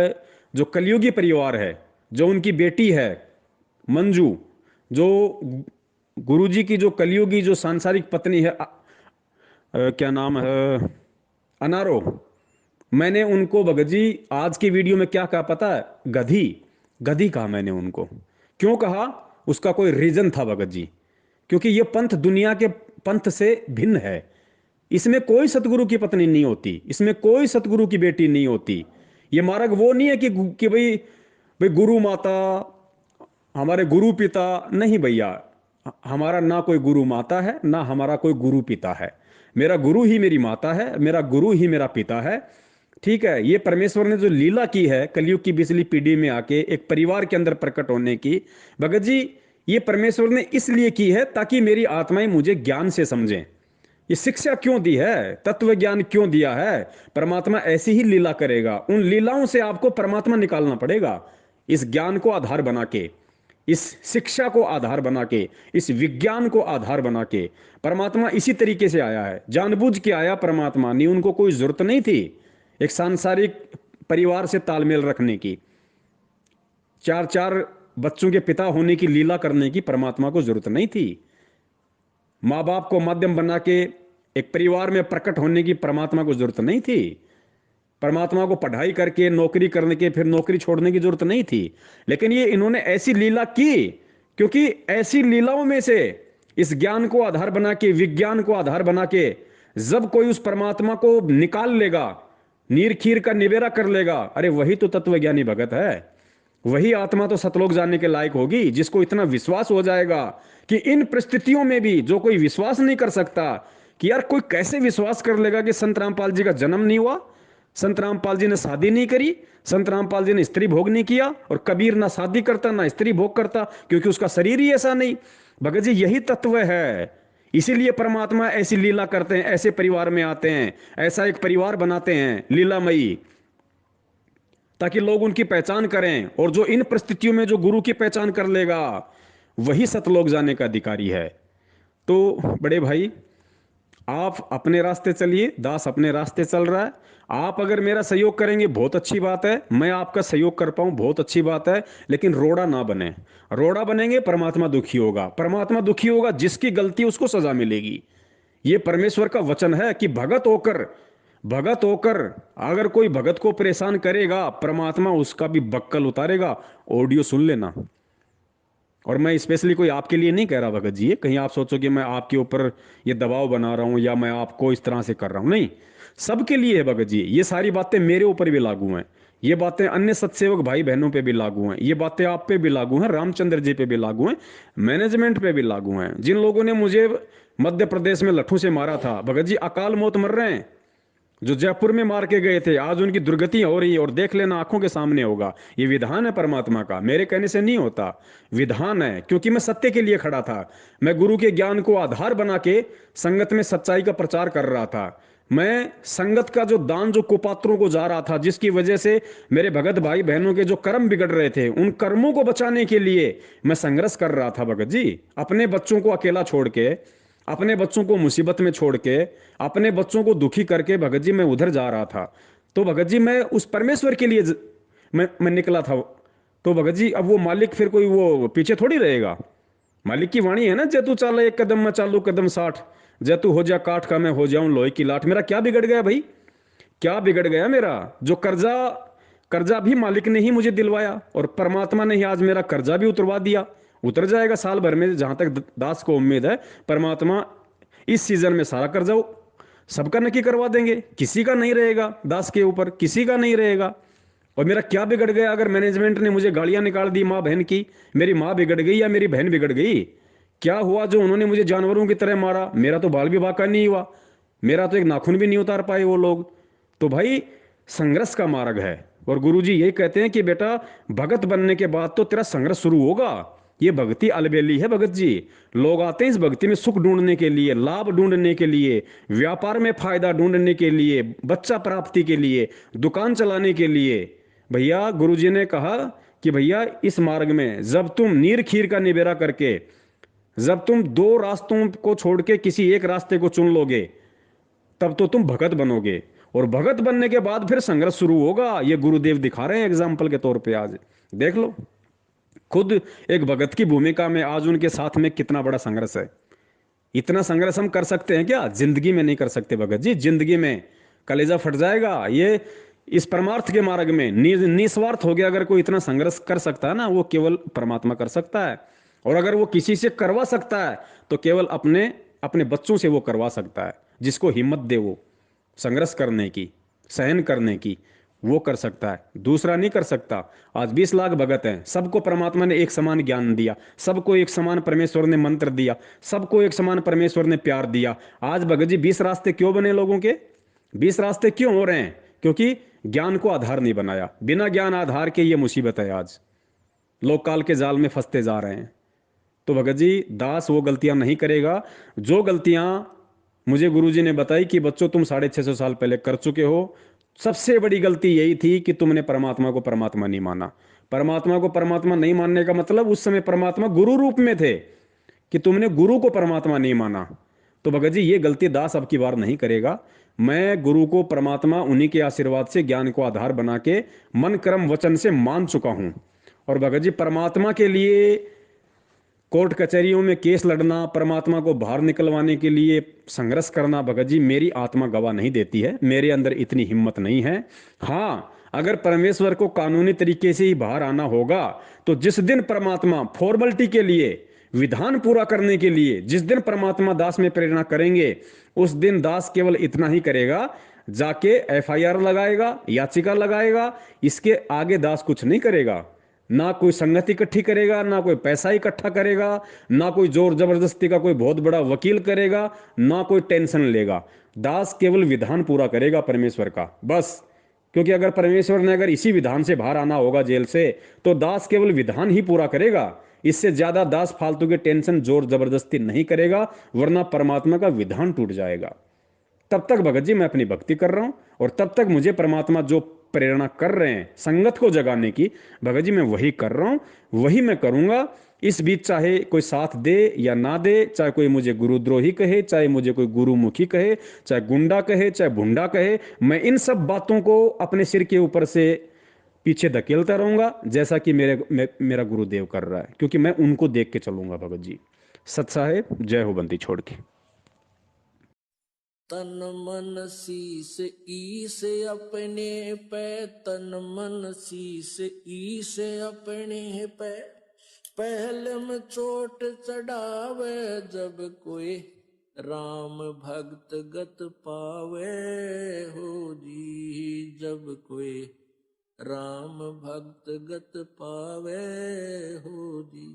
जो कलयुगी परिवार है, जो उनकी बेटी है मंजू, जो गुरु जी की जो कलयुगी जो सांसारिक पत्नी है, क्या नाम है, अनारो, मैंने उनको भगत जी आज की वीडियो में क्या कहा पता है? गधी। गधी कहा मैंने उनको। क्यों कहा? उसका कोई रीजन था भगत जी, क्योंकि ये पंथ दुनिया के पंथ से भिन्न है। इसमें कोई सतगुरु की पत्नी नहीं होती, इसमें कोई सतगुरु की बेटी नहीं होती। ये मार्ग वो नहीं है कि भाई भाई गुरु माता, हमारे गुरु पिता, नहीं भैया। हमारा ना कोई गुरु माता है, ना हमारा कोई गुरु पिता है। मेरा गुरु ही मेरी माता है, मेरा गुरु ही मेरा पिता है। ठीक है, ये परमेश्वर ने जो लीला की है कलयुग की बिजली पीढ़ी में आके एक परिवार के अंदर प्रकट होने की, भगत जी ये परमेश्वर ने इसलिए की है ताकि मेरी आत्माएं मुझे ज्ञान से समझें। ये शिक्षा क्यों दी है, तत्व ज्ञान क्यों दिया है? परमात्मा ऐसी ही लीला करेगा, उन लीलाओं से आपको परमात्मा निकालना पड़ेगा। इस ज्ञान को आधार बना के, इस शिक्षा को आधार बना के, इस विज्ञान को आधार बना के परमात्मा इसी तरीके से आया है। जानबूझ के आया परमात्मा नहीं, उनको कोई जरूरत नहीं थी एक सांसारिक परिवार से तालमेल रखने की, 4 4 बच्चों के पिता होने की लीला करने की परमात्मा को जरूरत नहीं थी। माँ बाप को माध्यम बना के एक परिवार में प्रकट होने की परमात्मा को जरूरत नहीं थी। परमात्मा को पढ़ाई करके नौकरी करने के फिर नौकरी छोड़ने की जरूरत नहीं थी। लेकिन ये इन्होंने ऐसी लीला की, क्योंकि ऐसी लीलाओं में से इस ज्ञान को आधार बना के, विज्ञान को आधार बना के, जब कोई उस परमात्मा को निकाल लेगा, नीर खीर का निबेरा कर लेगा, अरे वही तो तत्वज्ञानी भगत है। वही आत्मा तो सतलोक जाने के लायक होगी, जिसको इतना विश्वास हो जाएगा कि इन परिस्थितियों में भी जो कोई विश्वास नहीं कर सकता, कि यार कोई कैसे विश्वास कर लेगा कि संत रामपाल जी का जन्म नहीं हुआ, संत रामपाल जी ने शादी नहीं करी, संत रामपाल जी ने स्त्री भोग नहीं किया, और कबीर ना शादी करता ना स्त्री भोग करता, क्योंकि उसका शरीर ही ऐसा नहीं। भगत जी यही तत्व है। इसीलिए परमात्मा ऐसी लीला करते हैं, ऐसे परिवार में आते हैं, ऐसा एक परिवार बनाते हैं लीलामयी, ताकि लोग उनकी पहचान करें। और जो इन परिस्थितियों में जो गुरु की पहचान कर लेगा वही सतलोक जाने का अधिकारी है। तो बड़े भाई, आप अपने रास्ते चलिए, दास अपने रास्ते चल रहा है। आप अगर मेरा सहयोग करेंगे बहुत अच्छी बात है, मैं आपका सहयोग कर पाऊं बहुत अच्छी बात है, लेकिन रोड़ा ना बने। रोड़ा बनेंगे परमात्मा दुखी होगा, परमात्मा दुखी होगा, जिसकी गलती उसको सजा मिलेगी। ये परमेश्वर का वचन है कि भगत होकर अगर कोई भगत को परेशान करेगा, परमात्मा उसका भी बक्कल उतारेगा। ऑडियो सुन लेना। और मैं स्पेशली कोई आपके लिए नहीं कह रहा भगत जी, ये कहीं आप सोचो कि मैं आपके ऊपर ये दबाव बना रहा हूं या मैं आपको इस तरह से कर रहा हूं, नहीं। सबके लिए है भगत जी, ये सारी बातें मेरे ऊपर भी लागू हैं, ये बातें अन्य सत्सेवक भाई बहनों पे भी लागू हैं, ये बातें आप पे भी लागू हैं, रामचंद्र जी पे भी लागू हैं, मैनेजमेंट पे भी लागू हैं। जिन लोगों ने मुझे मध्य प्रदेश में लट्ठों से मारा था भगत जी, अकाल मौत मर रहे हैं। जो जयपुर में मार के गए थे, आज उनकी दुर्गति हो रही है, और देख लेना आंखों के सामने होगा। ये विधान है परमात्मा का, मेरे कहने से नहीं होता, विधान है। क्योंकि मैं सत्य के लिए खड़ा था, मैं गुरु के ज्ञान को आधार बना के संगत में सच्चाई का प्रचार कर रहा था। मैं संगत का जो दान जो कुपात्रों को जा रहा था, जिसकी वजह से मेरे भगत भाई बहनों के जो कर्म बिगड़ रहे थे, उन कर्मों को बचाने के लिए मैं संघर्ष कर रहा था भगत जी। अपने बच्चों को अकेला छोड़ के, अपने बच्चों को मुसीबत में छोड़ के, अपने बच्चों को दुखी करके भगत जी मैं उधर जा रहा था। तो भगत जी मैं उस परमेश्वर के लिए मैं निकला था। तो भगत जी अब वो मालिक फिर कोई वो पीछे थोड़ी रहेगा। मालिक की वाणी है ना, जय तू चाला एक कदम मैं चालू कदम 60, जय तू हो जा काठ का मैं हो जाऊं लोहे की लाठ। मेरा क्या बिगड़ गया भाई, क्या बिगड़ गया मेरा? जो कर्जा कर्जा भी मालिक ने ही मुझे दिलवाया, और परमात्मा ने ही आज मेरा कर्जा भी उतरवा दिया। उतर जाएगा साल भर में, जहां तक दास को उम्मीद है। परमात्मा इस सीजन में सारा कर्जा सबका नकी करवा देंगे, किसी का नहीं रहेगा, दास के ऊपर किसी का नहीं रहेगा। और मेरा क्या बिगड़ गया अगर मैनेजमेंट ने मुझे गालियां निकाल दी माँ बहन की? मेरी माँ बिगड़ गई या मेरी बहन बिगड़ गई? क्या हुआ जो उन्होंने मुझे जानवरों की तरह मारा? मेरा तो बाल भी बाका नहीं हुआ, मेरा तो एक नाखून भी नहीं उतार पाए वो लोग। तो भाई संघर्ष का मार्ग है। और गुरुजी यही कहते हैं कि बेटा भगत बनने के बाद तो तेरा संघर्ष शुरू होगा। ये भक्ति अलबेली है भगत जी। लोग आते हैं इस भक्ति में सुख ढूंढने के लिए, लाभ ढूंढने के लिए, व्यापार में फायदा ढूंढने के लिए, बच्चा प्राप्ति के लिए, दुकान चलाने के लिए। भैया गुरुजी ने कहा कि भैया इस मार्ग में जब तुम नीर खीर का निबेरा करके, जब तुम दो रास्तों को छोड़ के किसी एक रास्ते को चुन लोगे, तब तो तुम भगत बनोगे। और भगत बनने के बाद फिर संघर्ष शुरू होगा। ये गुरुदेव दिखा रहे हैं एग्जाम्पल के तौर पे, आज देख लो खुद एक भगत की भूमिका में आज उनके साथ में कितना बड़ा संघर्ष है। इतना संघर्ष हम कर सकते हैं क्या? जिंदगी में नहीं कर सकते भगत जी, जिंदगी में कलेजा फट जाएगा। ये इस परमार्थ के मार्ग में निस्वार्थ हो गया। अगर कोई इतना संघर्ष कर सकता है ना, वो केवल परमात्मा कर सकता है। और अगर वो किसी से करवा सकता है तो केवल अपने अपने बच्चों से वो करवा सकता है। जिसको हिम्मत दे वो संघर्ष करने की, सहन करने की, वो कर सकता है, दूसरा नहीं कर सकता। आज 20 लाख भगत हैं, सबको परमात्मा ने एक समान ज्ञान दिया, सबको एक समान परमेश्वर ने मंत्र दिया, सबको एक समान परमेश्वर ने प्यार दिया। आज भगत जी 20 रास्ते क्यों बने लोगों के? 20 रास्ते क्यों हो रहे हैं? क्योंकि ज्ञान को आधार नहीं बनाया। बिना ज्ञान आधार के ये मुसीबत है। आज लोग काल के जाल में फंसते जा रहे हैं। तो भगत जी दास वो गलतियां नहीं करेगा जो गलतियां मुझे गुरुजी ने बताई कि बच्चों तुम 650 साल पहले कर चुके हो। सबसे बड़ी गलती यही थी कि तुमने परमात्मा को परमात्मा नहीं माना। परमात्मा को परमात्मा नहीं मानने का मतलब उस समय परमात्मा गुरु रूप में थे, कि तुमने गुरु को परमात्मा नहीं माना। तो भगत जी ये गलती दास अब की बार नहीं करेगा। मैं गुरु को परमात्मा उन्हीं के आशीर्वाद से, ज्ञान को आधार बना के, मन कर्म वचन से मान चुका हूं। और भगत जी परमात्मा के लिए कोर्ट कचहरियों में केस लड़ना, परमात्मा को बाहर निकलवाने के लिए संघर्ष करना, भगत जी मेरी आत्मा गवाह नहीं देती है, मेरे अंदर इतनी हिम्मत नहीं है। हाँ, अगर परमेश्वर को कानूनी तरीके से ही बाहर आना होगा तो जिस दिन परमात्मा फॉर्मेलिटी के लिए, विधान पूरा करने के लिए जिस दिन परमात्मा दास में प्रेरणा करेंगे, उस दिन दास केवल इतना ही करेगा, जाके एफआईआर लगाएगा, याचिका लगाएगा। इसके आगे दास कुछ नहीं करेगा। ना कोई संगति इकट्ठी करेगा, ना कोई पैसा इकट्ठा करेगा, ना कोई जोर जबरदस्ती का कोई बहुत बड़ा वकील करेगा, ना कोई टेंशन लेगा। दास केवल विधान पूरा करेगा परमेश्वर का, बस। क्योंकि अगर परमेश्वर ने अगर इसी विधान से बाहर आना होगा जेल से, तो दास केवल विधान ही पूरा करेगा। इससे ज्यादा दास फालतू के टेंशन जोर जबरदस्ती नहीं करेगा, वरना परमात्मा का विधान टूट जाएगा। तब तक भगत जी मैं अपनी भक्ति कर रहा हूं, और तब तक मुझे परमात्मा जो प्रेरणा कर रहे हैं संगत को जगाने की, भगत जी मैं वही कर रहा हूं, वही मैं करूंगा। इस बीच चाहे कोई साथ दे या ना दे, चाहे कोई मुझे गुरुद्रोही कहे, चाहे मुझे कोई गुरुमुखी कहे, चाहे गुंडा कहे, चाहे भुंडा कहे, मैं इन सब बातों को अपने सिर के ऊपर से पीछे धकेलता रहूंगा, जैसा कि मेरा गुरुदेव कर रहा है, क्योंकि मैं उनको देख के चलूंगा भगत जी। सत साहेब, जय हो बंदी छोड़ के। तन मन शीस ईस अपने पे, तन मन शीस ईस अपने पे, पहले में चोट चढ़ावे जब कोई राम भक्त गत पावे हो जी, जब कोई राम भक्त गत पावे हो जी।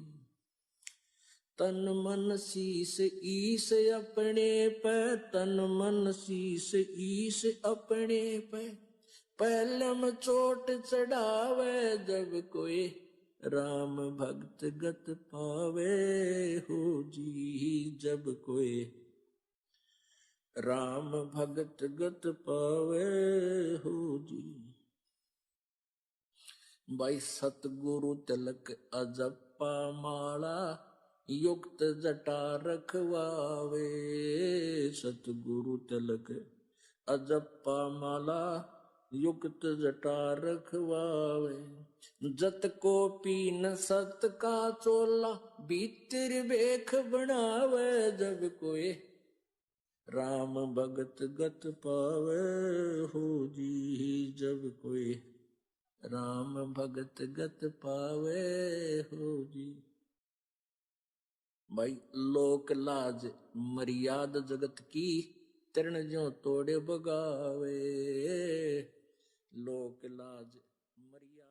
तन मन शीस ईस अपने पे, तन मन शीस ईस अपने पे, पहले में चोट चढ़ावे जब कोई राम भक्त गत पावे हो जी, जब कोई राम भक्त गत पावे हो जी। भाई सतगुरु तिलक अजप्पा माला, युक्त जटा रखवावे, सतगुरु तिलक अजप्पा माला, युक्त जटा रखवावे। जत को पीन सत का चोला, भीतर बेख बनावे जब कोई राम भगत गत पावे हो जी, जब कोई राम भगत गत पावे हो जी। भाई लोक लाज मर्याद जगत की, तरण ज्यों तोड़े बगावे, लोक लाज मर्यादा।